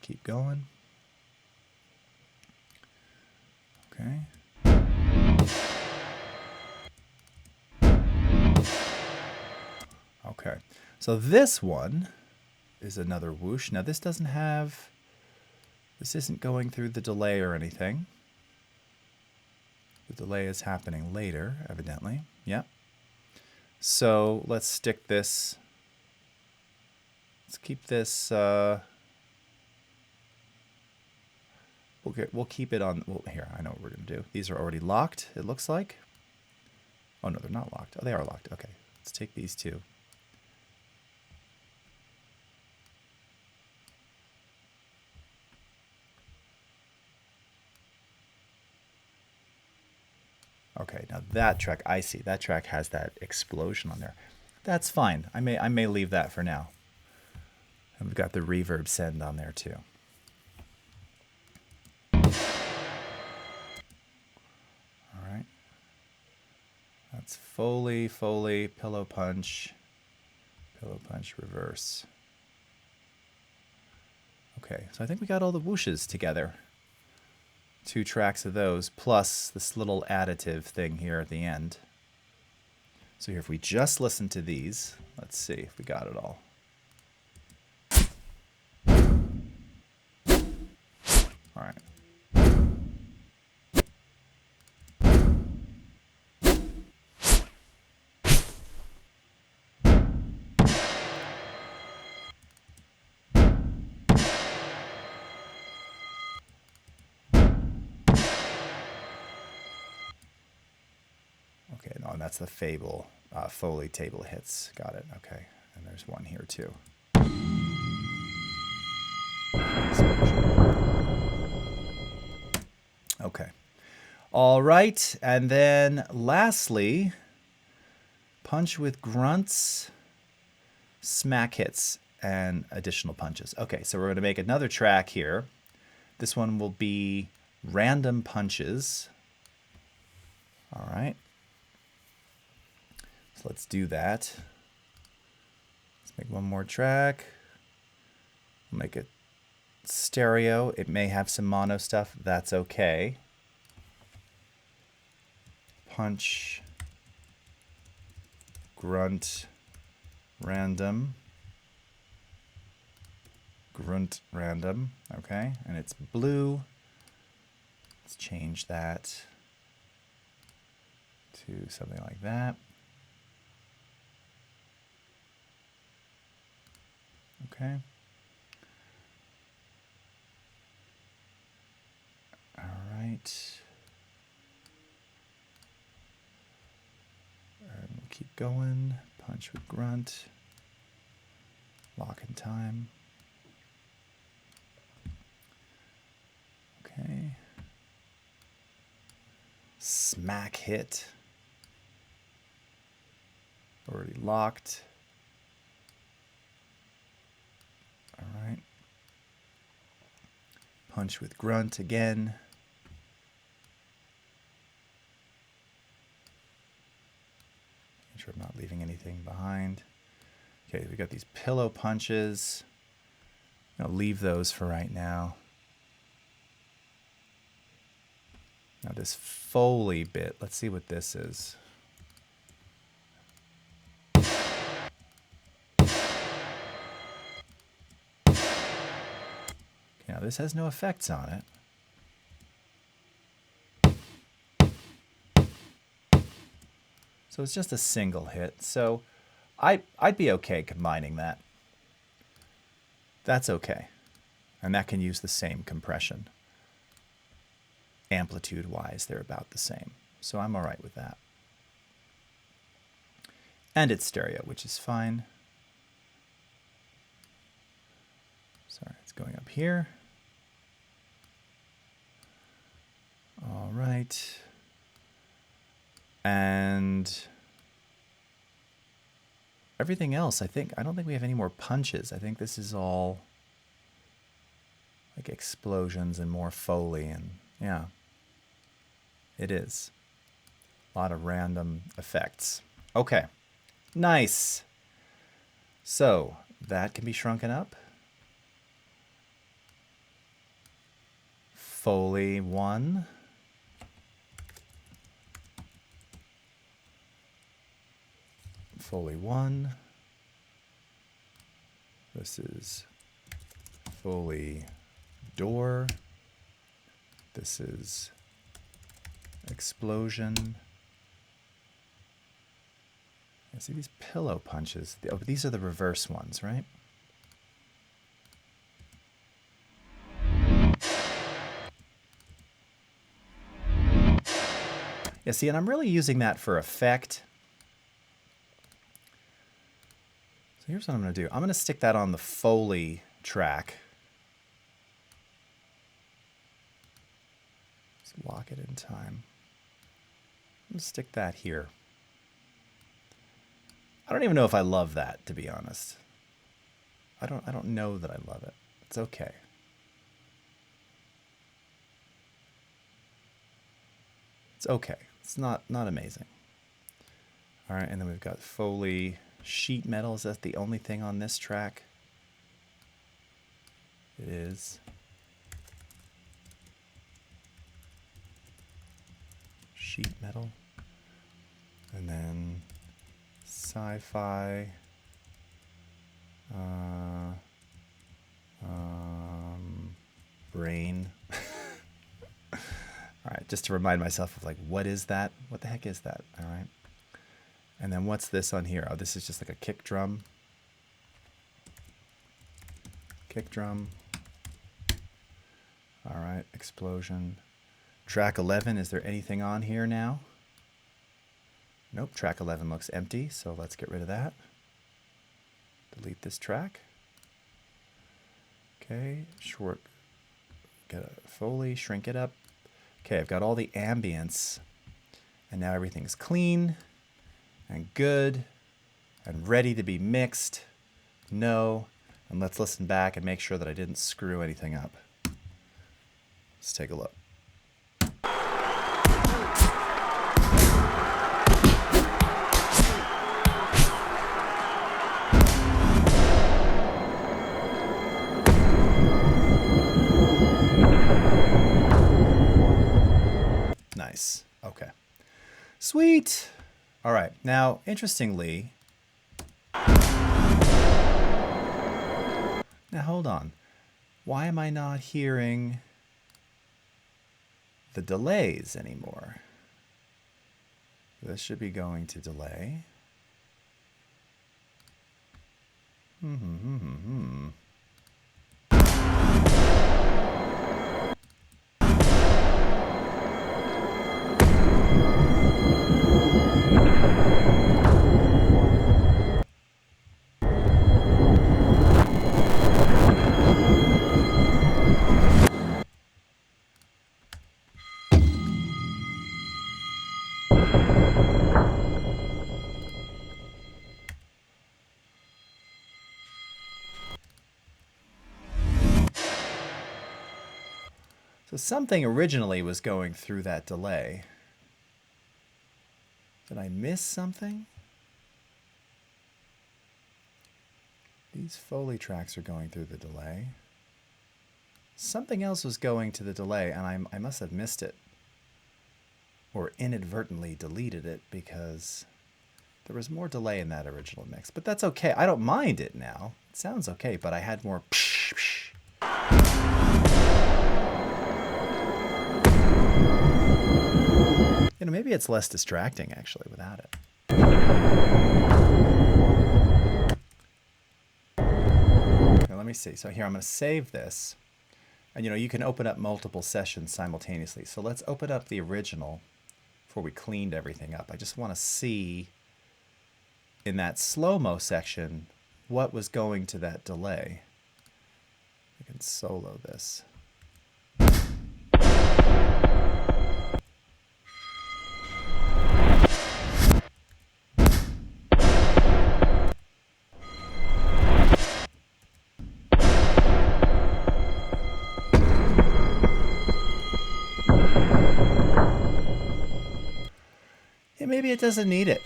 Speaker 1: Keep going. Okay. Okay, so this one is another whoosh. Now this doesn't have, this isn't going through the delay or anything. The delay is happening later, evidently. Yep. So let's stick this, let's keep this, we'll keep it on, well, here, I know what we're going to do. These are already locked, it looks like. Oh no, they're not locked. Oh, they are locked. Okay, let's take these two. Okay, now that track, I see. That track has that explosion on there. That's fine. I may leave that for now. And we've got the reverb send on there too. All right. That's Foley, pillow punch, reverse. Okay, so I think we got all the whooshes together. 2 tracks of those, plus this little additive thing here at the end. So here, if we just listen to these, let's see if we got it all. All right. Okay, no, and that's the Fable, Foley table hits. Got it, okay. And there's one here too. Okay. All right, and then lastly, punch with grunts, smack hits, and additional punches. Okay, so we're going to make another track here. This one will be random punches. All right. So let's do that. Let's make one more track. We'll make it stereo. It may have some mono stuff. That's okay. Punch, grunt, random, grunt, random. Okay, and it's blue. Let's change that to something like that. Okay. All right. And we'll keep going. Punch with grunt. Lock in time. Okay. Smack hit. Already locked. All right. Punch with grunt again. Make sure I'm not leaving anything behind. Okay, we got these pillow punches. I'll leave those for right now. Now this Foley bit, let's see what this is. Now this has no effects on it. So it's just a single hit. So I'd be okay combining that. That's okay. And that can use the same compression. Amplitude-wise, they're about the same. So I'm all right with that. And it's stereo, which is fine. Sorry, it's going up here. All right. And everything else, I don't think we have any more punches. I think this is all like explosions and more Foley, and yeah, it is. A lot of random effects. Okay, nice. So that can be shrunken up. Foley 1. Foley 1. This is Foley door. This is explosion. I see these pillow punches. Oh, these are the reverse ones, right? Yeah, see, and I'm really using that for effect. So here's what I'm going to do. I'm going to stick that on the Foley track. Let's lock it in time. I'm going to stick that here. I don't even know if I love that, to be honest. I don't know that I love it. It's okay. It's okay. It's not amazing. All right, and then we've got Foley sheet metal. Is that the only thing on this track? It is. Sheet metal. And then Sci-Fi. Brain. All right, just to remind myself of like, what is that? What the heck is that? All right. And then what's this on here? Oh, this is just like a kick drum. Kick drum. All right, explosion. Track 11, is there anything on here now? Nope, track 11 looks empty, so let's get rid of that. Delete this track. Okay, short, get a Foley, shrink it up. Okay, I've got all the ambience, and now everything's clean and good and ready to be mixed. No, and let's listen back and make sure that I didn't screw anything up. Let's take a look. Nice. Okay. Sweet. All right. Now, interestingly, now hold on. Why am I not hearing the delays anymore? This should be going to delay. So something originally was going through that delay. Did I miss something? These Foley tracks are going through the delay. Something else was going to the delay, and I must have missed it. Or inadvertently deleted it because there was more delay in that original mix. But that's okay. I don't mind it now. It sounds okay, but I had more psh, psh. You know, maybe it's less distracting, actually, without it. Okay, let me see. So here, I'm going to save this. And, you know, you can open up multiple sessions simultaneously. So let's open up the original before we cleaned everything up. I just want to see in that slow-mo section what was going to that delay. I can solo this. Yeah, maybe it doesn't need it.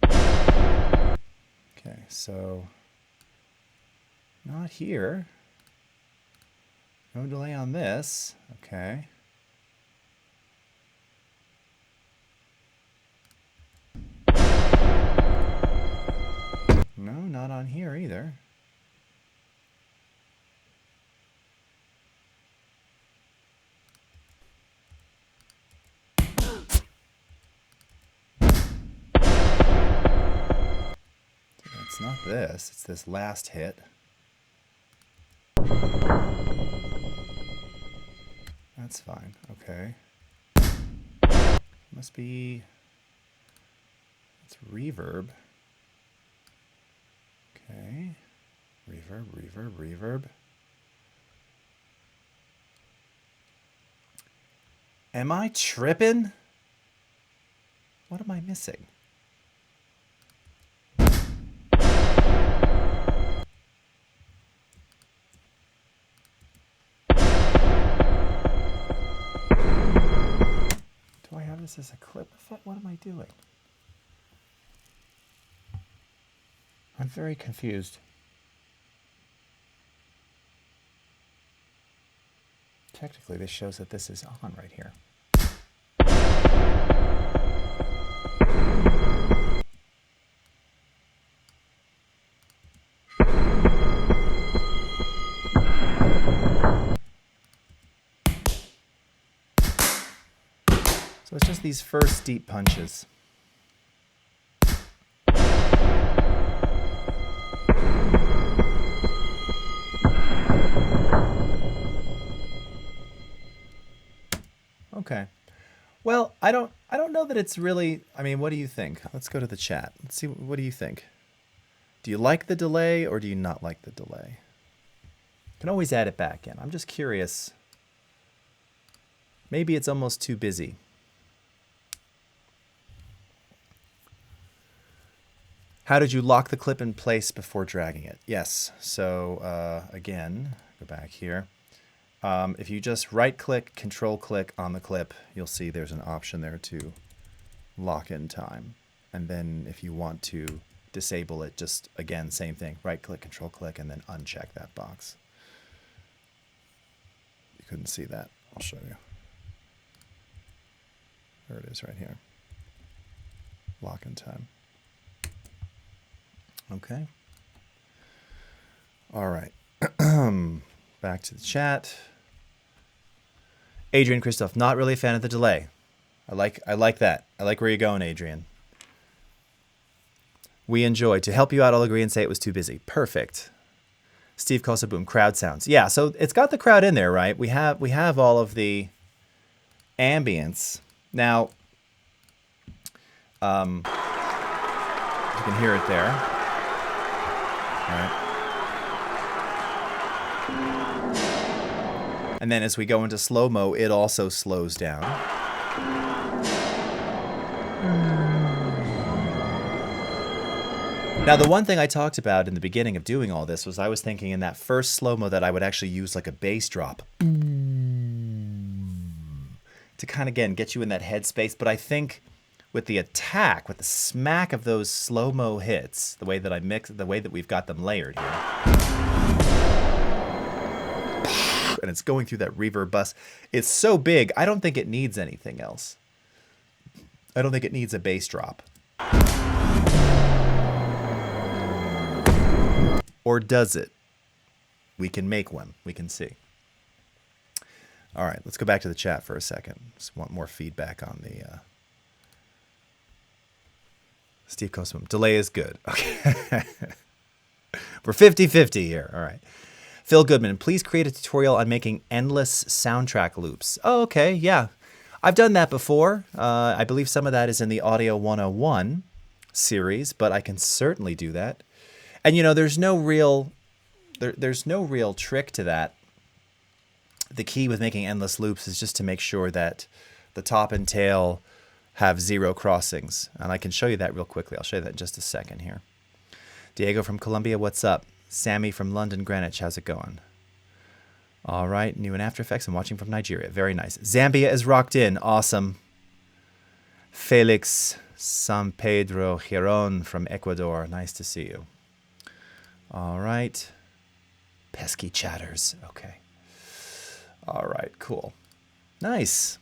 Speaker 1: Okay, so not here. No delay on this. Okay. No, not on here either. It's not this, it's this last hit. That's fine, okay. Must be, it's reverb. Okay, reverb, reverb, reverb. Am I tripping? What am I missing? Do I have this as a clip effect? What am I doing? I'm very confused. Technically, this shows that this is on right here. So it's just these first deep punches. Okay. Well, I don't know that it's really, I mean, what do you think? Let's go to the chat. Let's see, what do you think? Do you like the delay or do you not like the delay? You can always add it back in. I'm just curious. Maybe it's almost too busy. How did you lock the clip in place before dragging it? Yes. So again, go back here. If you just right-click, control-click on the clip, you'll see there's an option there to lock in time. And then if you want to disable it, just, again, same thing. Right-click, control-click, and then uncheck that box. You couldn't see that. I'll show you. There it is right here. Lock in time. Okay. All right. Back to the chat. Adrian Christoph, not really a fan of the delay. I like that. I like where you're going, Adrian. We enjoy. To help you out, I'll agree and say it was too busy. Perfect. Steve Kosaboom, crowd sounds. Yeah, so it's got the crowd in there, right? We have all of the ambience. Now, you can hear it there. All right. And then as we go into slow-mo, it also slows down. Now, the one thing I talked about in the beginning of doing all this was I was thinking in that first slow-mo that I would actually use like a bass drop to kind of, again, get you in that headspace. But I think with the attack, with the smack of those slow-mo hits, the way that I mix, the way that we've got them layered here, and it's going through that reverb bus, it's so big, I don't think it needs anything else. I don't think it needs a bass drop. Or does it? We can make one. We can see. All right, let's go back to the chat for a second. Just want more feedback on the... Steve Kosum. Delay is good. Okay. We're 50-50 here. All right. Phil Goodman, please create a tutorial on making endless soundtrack loops. Oh, okay. Yeah. I've done that before. I believe some of that is in the Audio 101 series, but I can certainly do that. And, you know, there's no real trick to that. The key with making endless loops is just to make sure that the top and tail have 0 crossings. And I can show you that real quickly. I'll show you that in just a second here. Diego from Colombia, what's up? Sammy from London, Greenwich, how's it going? All right, new in After Effects. I'm watching from Nigeria. Very nice. Zambia is rocked in. Awesome. Felix San Pedro Giron from Ecuador. Nice to see you. All right. Pesky chatters. Okay. All right, cool. Nice.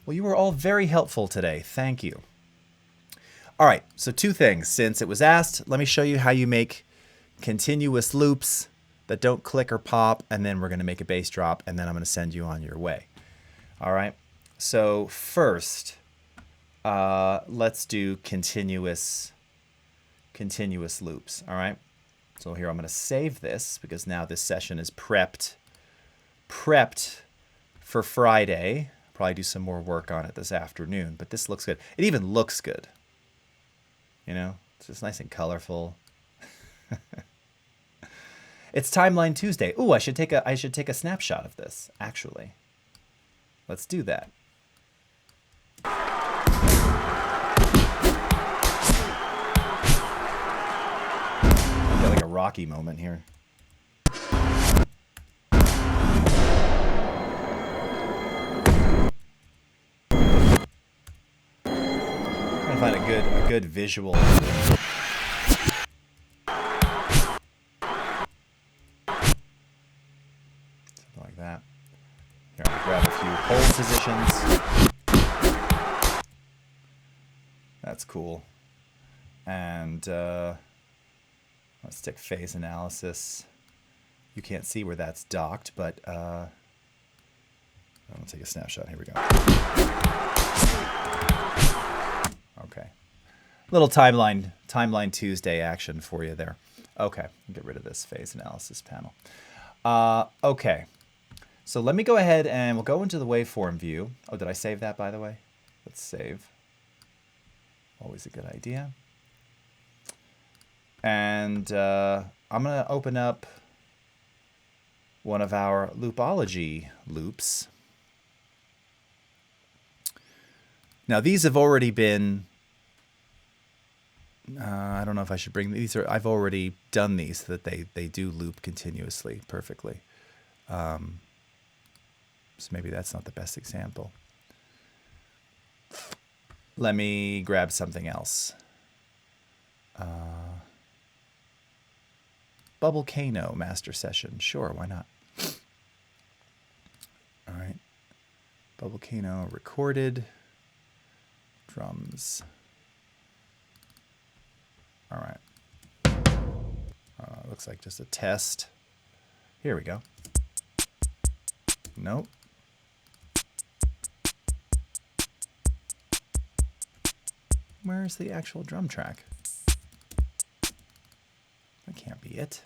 Speaker 1: Well, you were all very helpful today. Thank you. All right, so 2 things. Since it was asked, let me show you how you make continuous loops that don't click or pop, and then we're going to make a bass drop, and then I'm going to send you on your way. All right. So first, let's do continuous loops. All right. So here I'm going to save this because now this session is prepped for Friday. Probably do some more work on it this afternoon, but this looks good. It even looks good. You know, it's just nice and colorful. It's Timeline Tuesday. Ooh, I should take a snapshot of this, actually. Let's do that. Got like a Rocky moment here. Trying to find a good visual. That. Here, I'll grab a few hold positions. That's cool. And let's stick phase analysis. You can't see where that's docked, but I'll take a snapshot. Here we go. Okay. Little timeline Tuesday action for you there. Okay, get rid of this phase analysis panel. Okay. So let me go ahead and we'll go into the waveform view. Oh, did I save that, by the way? Let's save. Always a good idea. And I'm going to open up one of our loopology loops. Now, these have already been... I don't know if I should bring these. I've already done these so that they do loop continuously perfectly. So maybe that's not the best example. Let me grab something else. Bubble Kano master session. Sure, why not? All right. Bubble Kano recorded. Drums. All right. Looks like just a test. Here we go. Nope. Where's the actual drum track? can't be it.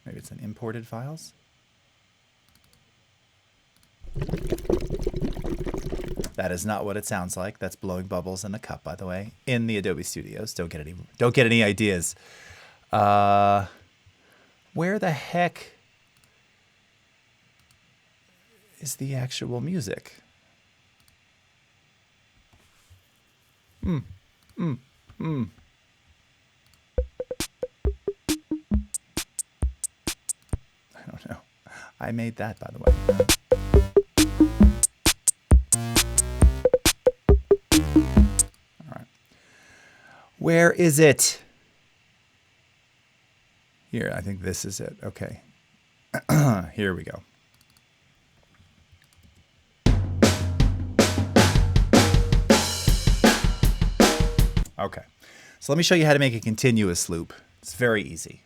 Speaker 1: Maybe it's in imported files. That is not what it sounds like. That's blowing bubbles in a cup, by the way, in the Adobe Studios. Don't get any ideas. Where the heck is the actual music? I don't know. I made that, by the way. All right. Where is it? Here, I think this is it. Okay. Here we go. Okay. So let me show you how to make a continuous loop. It's very easy.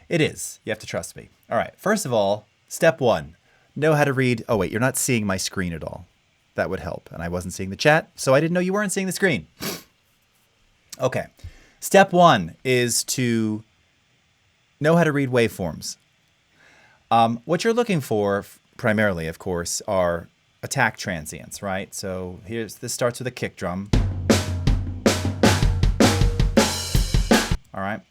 Speaker 1: It is. You have to trust me. All right. First of all, step one, know how to read. Oh, wait, you're not seeing my screen at all. That would help. And I wasn't seeing the chat, so I didn't know you weren't seeing the screen. Okay. Step one is to know how to read waveforms. What you're looking for primarily, of course, are attack transients, right? So this starts with a kick drum. All right.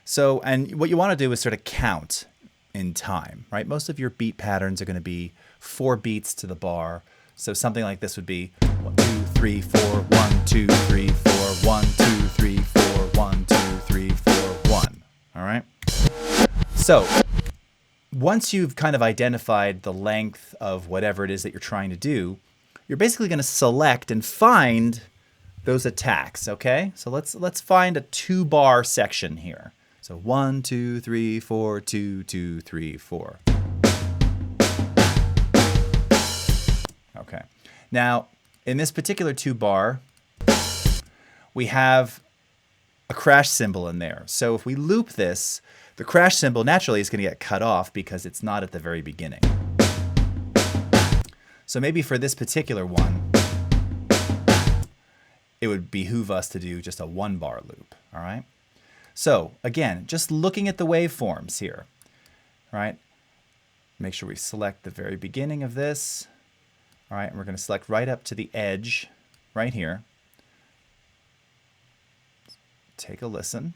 Speaker 1: So, and what you want to do is sort of count in time, right? Most of your beat patterns are going to be 4 beats to the bar. So something like this would be 1, 2, 3, 4, 1, 2, 3, 4, 1, 2, 3, 4, 1, 2, 3, 4, 1. All right. So once you've kind of identified the length of whatever it is that you're trying to do, you're basically going to select and find those attacks. Okay. So let's find a 2-bar section here. So 1, 2, 3, 4, 2, 2, 3, 4. Okay. Now, in this particular 2-bar, we have a crash cymbal in there. So if we loop this, the crash cymbal naturally is going to get cut off because it's not at the very beginning. So maybe for this particular one, it would behoove us to do just a 1-bar loop. All right. So again, just looking at the waveforms here, right? Make sure we select the very beginning of this. All right, and we're going to select right up to the edge right here. Take a listen.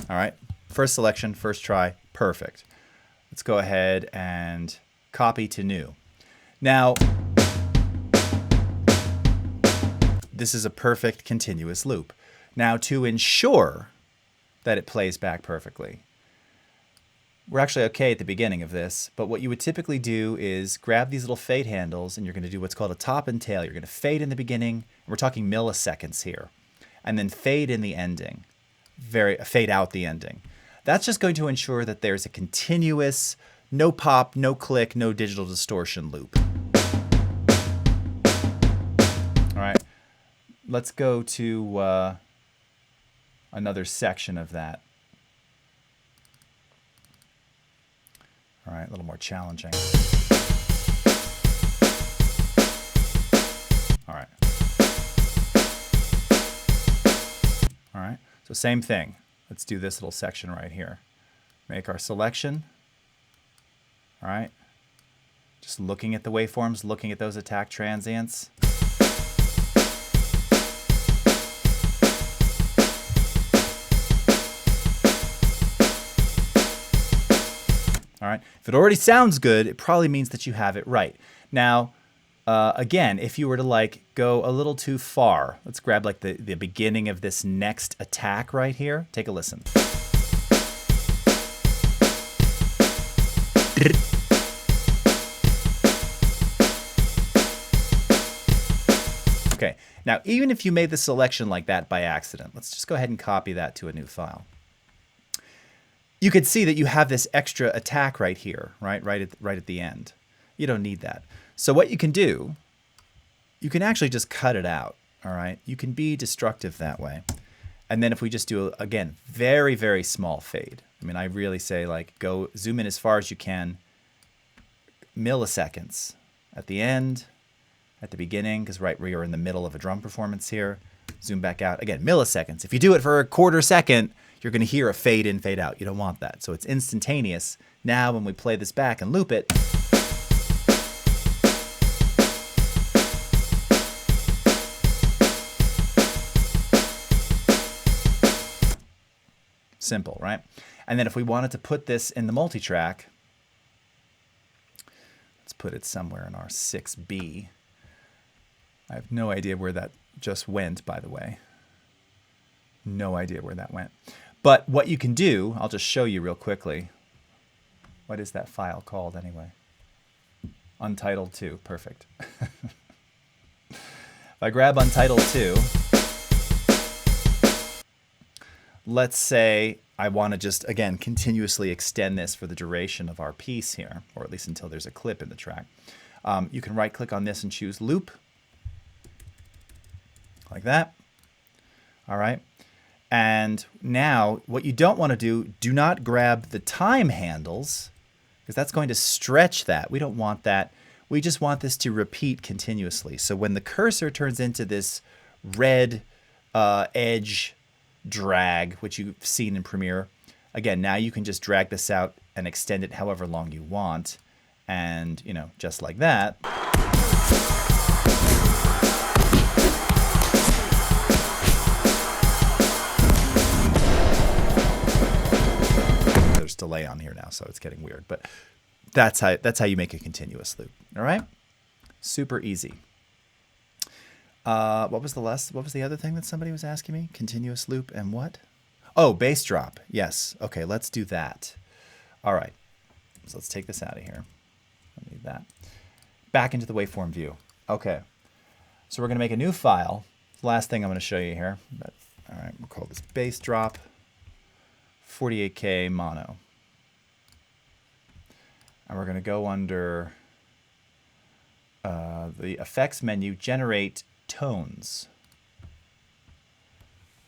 Speaker 1: All right, first selection, first try, perfect. Let's go ahead and copy to new. Now, this is a perfect continuous loop. Now, to ensure that it plays back perfectly, we're actually okay at the beginning of this, but what you would typically do is grab these little fade handles and you're going to do what's called a top and tail. You're going to fade in the beginning, we're talking milliseconds here, and then fade in the ending, fade out the ending. That's just going to ensure that there's a continuous, no pop, no click, no digital distortion loop. All right. Let's go to another section of that. All right, a little more challenging. All right. All right, so same thing. Let's do this little section right here. Make our selection. All right. Just looking at the waveforms, looking at those attack transients. All right. If it already sounds good, it probably means that you have it right. Now, again, if you were to like go a little too far, let's grab like the beginning of this next attack right here. Take a listen. Okay. Now, even if you made the selection like that by accident, let's just go ahead and copy that to a new file. You could see that you have this extra attack right here, right at the end. You don't need that. So what you can do, you can actually just cut it out, all right? You can be destructive that way. And then if we just do, again, very, very small fade. I mean, I really say like go zoom in as far as you can, milliseconds at the end, at the beginning, because we are in the middle of a drum performance here. Zoom back out. Again, milliseconds. If you do it for a quarter second, you're going to hear a fade in, fade out. You don't want that. So it's instantaneous. Now when we play this back and loop it, simple, right? And then if we wanted to put this in the multitrack, let's put it somewhere in our 6B. I have no idea where that just went, by the way. No idea where that went. But what you can do, I'll just show you real quickly. What is that file called anyway? Untitled 2, perfect. If I grab Untitled 2, let's say I want to just, again, continuously extend this for the duration of our piece here, or at least until there's a clip in the track. You can right-click on this and choose Loop, like that. All right. And now what you don't want to do not grab the time handles, because that's going to stretch that. We don't want that. We just want this to repeat continuously. So when the cursor turns into this red edge drag, which you've seen in Premiere, again, now you can just drag this out and extend it however long you want. And, you know, just like that. There's delay on here now, so it's getting weird, but that's how you make a continuous loop. All right, super easy. What was the other thing that somebody was asking me? Continuous loop and what? Oh, bass drop. Yes. Okay, let's do that. All right. So let's take this out of here. I need that. Back into the waveform view. Okay. So we're going to make a new file. The last thing I'm going to show you here. But, all right, we'll call this bass drop 48K mono. And we're going to go under the effects menu, generate tones.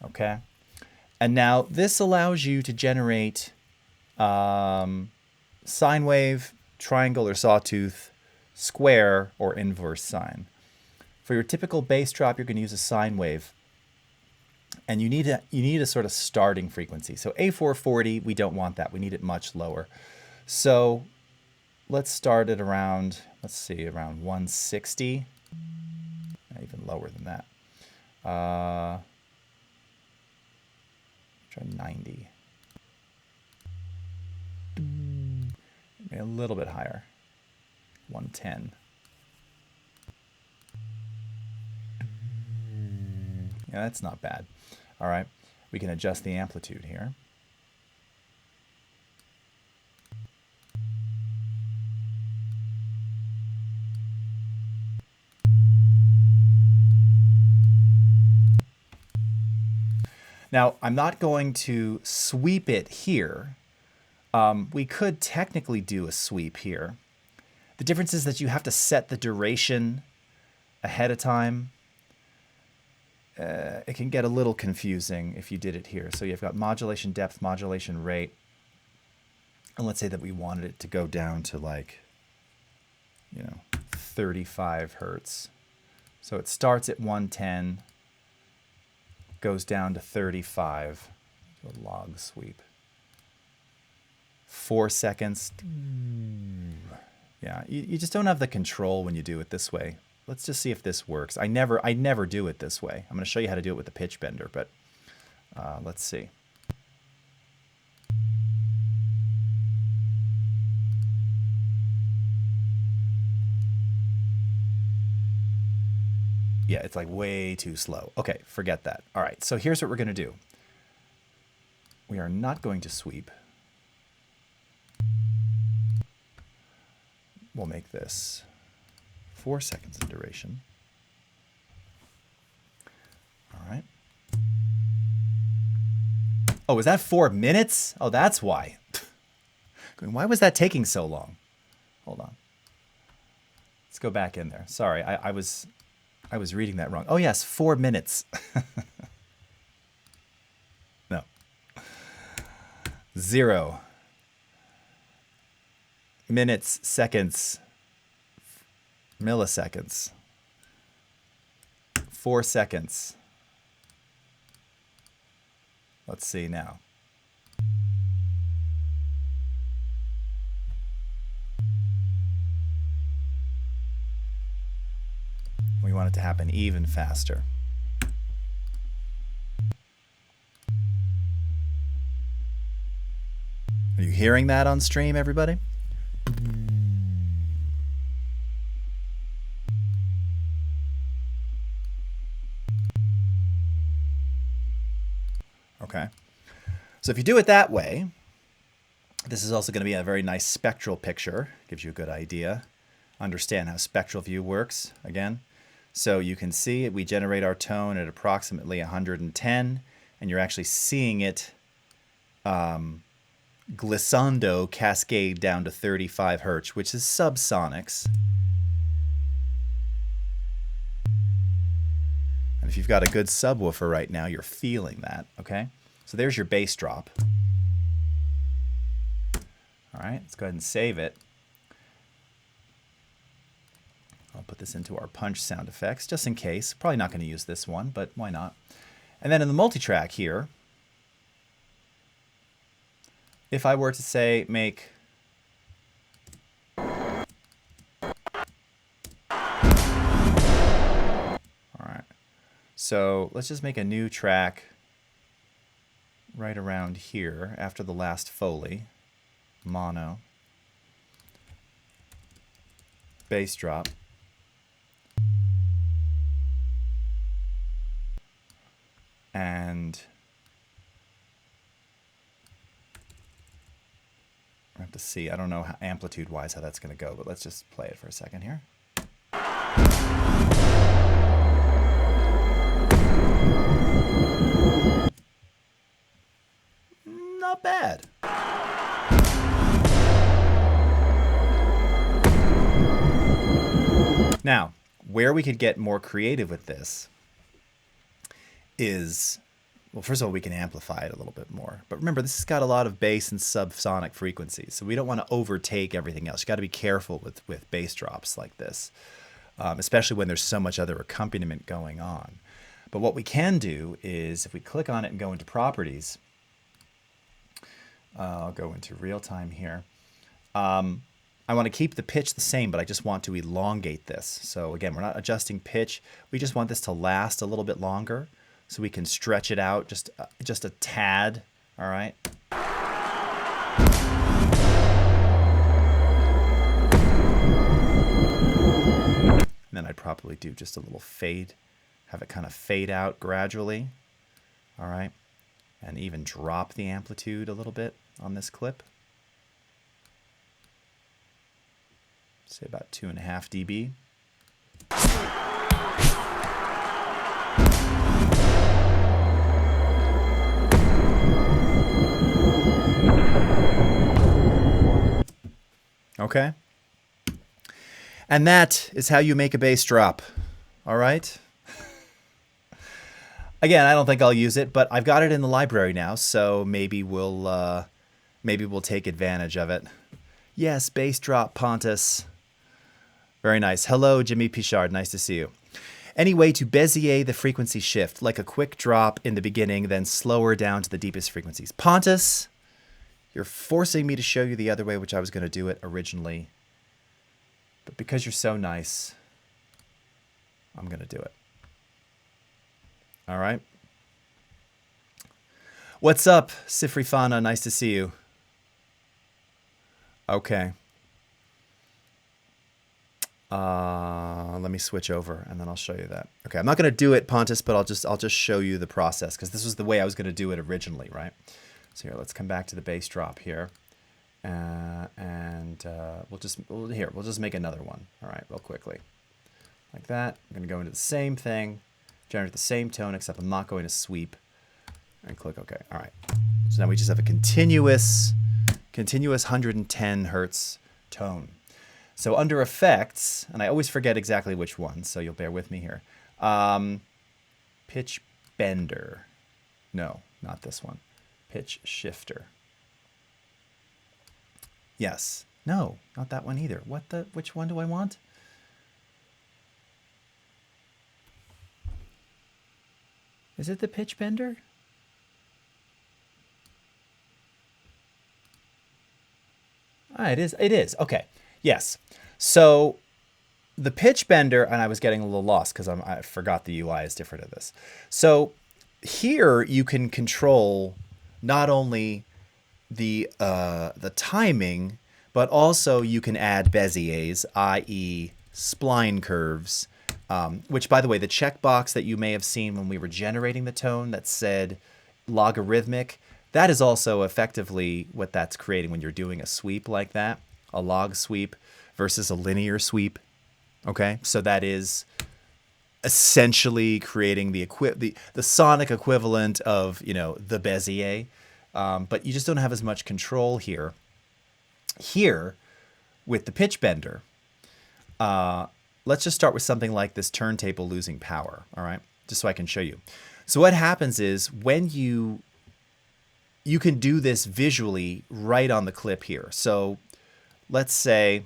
Speaker 1: Okay. And now this allows you to generate sine wave, triangle or sawtooth, square, or inverse sine. For your typical bass drop, you're going to use a sine wave. And you need a sort of starting frequency. So A440, we don't want that. We need it much lower. So let's start at around, let's see, around 160. Even lower than that. Try 90. Maybe a little bit higher. 110. Yeah, that's not bad. All right, we can adjust the amplitude here. Now, I'm not going to sweep it here. We could technically do a sweep here. The difference is that you have to set the duration ahead of time. It can get a little confusing if you did it here. So you've got modulation depth, modulation rate. And let's say that we wanted it to go down to like, 35 hertz. So it starts at 110. Goes down to 35. Do a log sweep. 4 seconds. Yeah, you just don't have the control when you do it this way. Let's just see if this works. I never do it this way. I'm going to show you how to do it with the pitch bender, but let's see. Yeah, it's like way too slow. Okay, forget that. All right, so here's what we're going to do. We are not going to sweep. We'll make this 4 seconds in duration. All right. Oh, is that 4 minutes? Oh, that's why. Why was that taking so long? Hold on. Let's go back in there. Sorry, I was reading that wrong. Oh, yes, 4 minutes. No. 0. Minutes, seconds, milliseconds. 4 seconds. Let's see now. We want it to happen even faster. Are you hearing that on stream, everybody? Okay. So if you do it that way, this is also going to be a very nice spectral picture. Gives you a good idea. Understand how spectral view works again. So you can see we generate our tone at approximately 110, and you're actually seeing it glissando cascade down to 35 hertz, which is subsonics. And if you've got a good subwoofer right now, you're feeling that, okay? So there's your bass drop. All right, let's go ahead and save it. I'll put this into our punch sound effects just in case. Probably not going to use this one, but why not? And then in the multitrack here, if I were to say make So let's just make a new track right around here after the last Foley. Mono. Bass drop. And I have to see. I don't know how, amplitude-wise how that's going to go, but let's just play it for a second here. Not bad. Now, where we could get more creative with this is, well, first of all, we can amplify it a little bit more. But remember, this has got a lot of bass and subsonic frequencies, so we don't want to overtake everything else. You got to be careful with bass drops like this, especially when there's so much other accompaniment going on. But what we can do is, if we click on it and go into properties, I'll go into real time here. I want to keep the pitch the same, but I just want to elongate this. So again, we're not adjusting pitch. We just want this to last a little bit longer, so we can stretch it out just a tad. All right. And then I'd probably do just a little fade, have it kind of fade out gradually. All right. And even drop the amplitude a little bit on this clip. Say about 2.5 dB. Okay. And that is how you make a bass drop. All right. Again, I don't think I'll use it, but I've got it in the library now, so maybe we'll take advantage of it. Yes, bass drop, Pontus. Very nice. Hello, Jimmy Pichard. Nice to see you. Any way to bezier the frequency shift, like a quick drop in the beginning, then slower down to the deepest frequencies. Pontus, you're forcing me to show you the other way, which I was going to do it originally. But because you're so nice, I'm going to do it. All right. What's up, Sifrifana? Nice to see you. Okay. Let me switch over and then I'll show you that. Okay, I'm not going to do it, Pontus, but I'll just show you the process because this was the way I was going to do it originally, right? So here, let's come back to the bass drop here, and we'll just make another one. All right, real quickly, like that. I'm going to go into the same thing, generate the same tone, except I'm not going to sweep, and click OK. All right. So now we just have a continuous 110 hertz tone. So under effects, and I always forget exactly which one, so you'll bear with me here. Pitch bender. No, not this one. Pitch shifter. Yes. No, not that one either. Which one do I want? Is it the pitch bender? Ah, it is. It is. Okay. Yes. So the pitch bender, and I was getting a little lost because I forgot the UI is different of this. So here you can control not only the timing, but also you can add beziers, i.e. spline curves, which, by the way, the checkbox that you may have seen when we were generating the tone that said logarithmic, that is also effectively what that's creating when you're doing a sweep like that, a log sweep versus a linear sweep. Okay, so that is essentially creating the sonic equivalent of, you know, the bezier, but you just don't have as much control here. Here, with the pitch bender, let's just start with something like this turntable losing power, all right? Just so I can show you. So what happens is when you can do this visually right on the clip here. So let's say,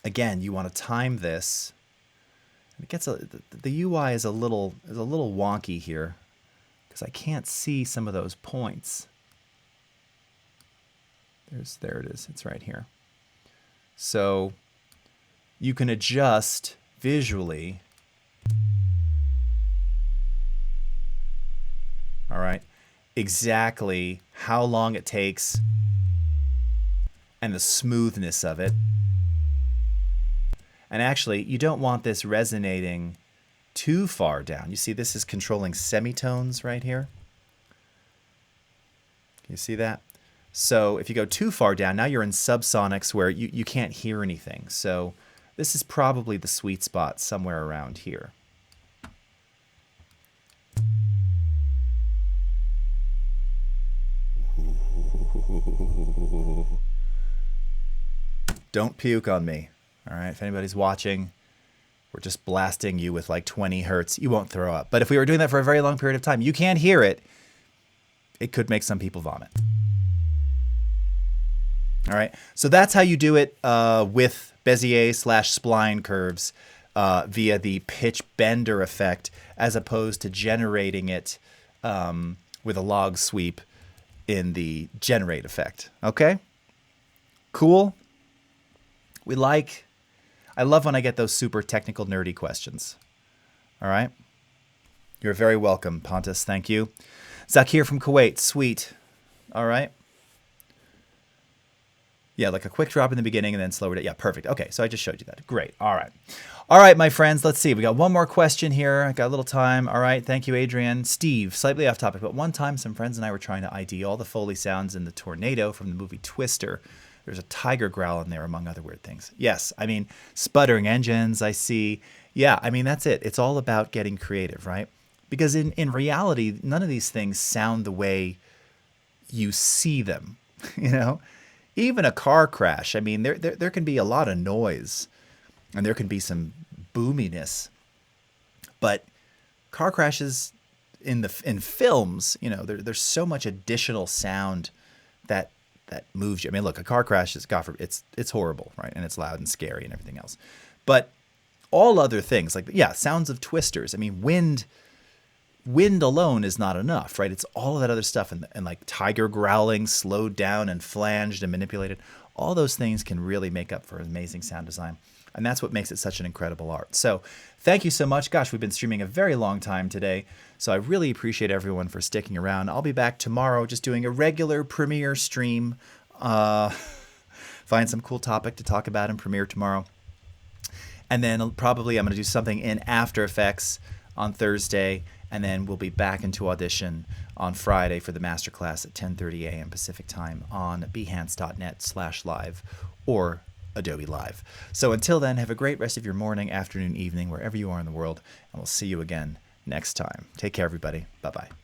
Speaker 1: again, you want to time this. It gets the UI is a little wonky here because I can't see some of those points. There it is. It's right here. So you can adjust visually. All right. Exactly how long it takes and the smoothness of it. And actually, you don't want this resonating too far down. You see, this is controlling semitones right here. Can you see that? So if you go too far down, now you're in subsonics where you can't hear anything. So this is probably the sweet spot somewhere around here. Don't puke on me. All right, if anybody's watching, we're just blasting you with like 20 hertz. You won't throw up. But if we were doing that for a very long period of time, you can't hear it. It could make some people vomit. All right, so that's how you do it with Bezier/spline curves via the pitch bender effect, as opposed to generating it with a log sweep in the generate effect. Okay, cool. I love when I get those super technical, nerdy questions. All right. You're very welcome, Pontus. Thank you. Zakir from Kuwait. Sweet. All right. Yeah, like a quick drop in the beginning and then slower it. Yeah, perfect. Okay, so I just showed you that. Great. All right. All right, my friends. Let's see. We got one more question here. I got a little time. All right. Thank you, Adrian. Steve, slightly off topic, but one time some friends and I were trying to ID all the Foley sounds in the tornado from the movie Twister. There's a tiger growl in there, among other weird things. Yes, I mean, sputtering engines, I see. Yeah, I mean, that's it. It's all about getting creative, right? Because in reality, none of these things sound the way you see them, you know? Even a car crash, I mean, there can be a lot of noise, and there can be some boominess. But car crashes in films, you know, there's so much additional sound that moves you. I mean, look, a car crash is, God forbid, it's horrible, right? And it's loud and scary and everything else. But all other things, like, yeah, sounds of twisters. I mean, wind alone is not enough, right? It's all of that other stuff, and like tiger growling, slowed down and flanged and manipulated. All those things can really make up for amazing sound design. And that's what makes it such an incredible art. So thank you so much. Gosh, we've been streaming a very long time today. So I really appreciate everyone for sticking around. I'll be back tomorrow just doing a regular Premiere stream. Find some cool topic to talk about in Premiere tomorrow. And then probably I'm going to do something in After Effects on Thursday. And then we'll be back into Audition on Friday for the masterclass at 10:30 a.m. Pacific time on behance.net/live or Adobe Live. So until then, have a great rest of your morning, afternoon, evening, wherever you are in the world, and we'll see you again next time. Take care, everybody. Bye-bye.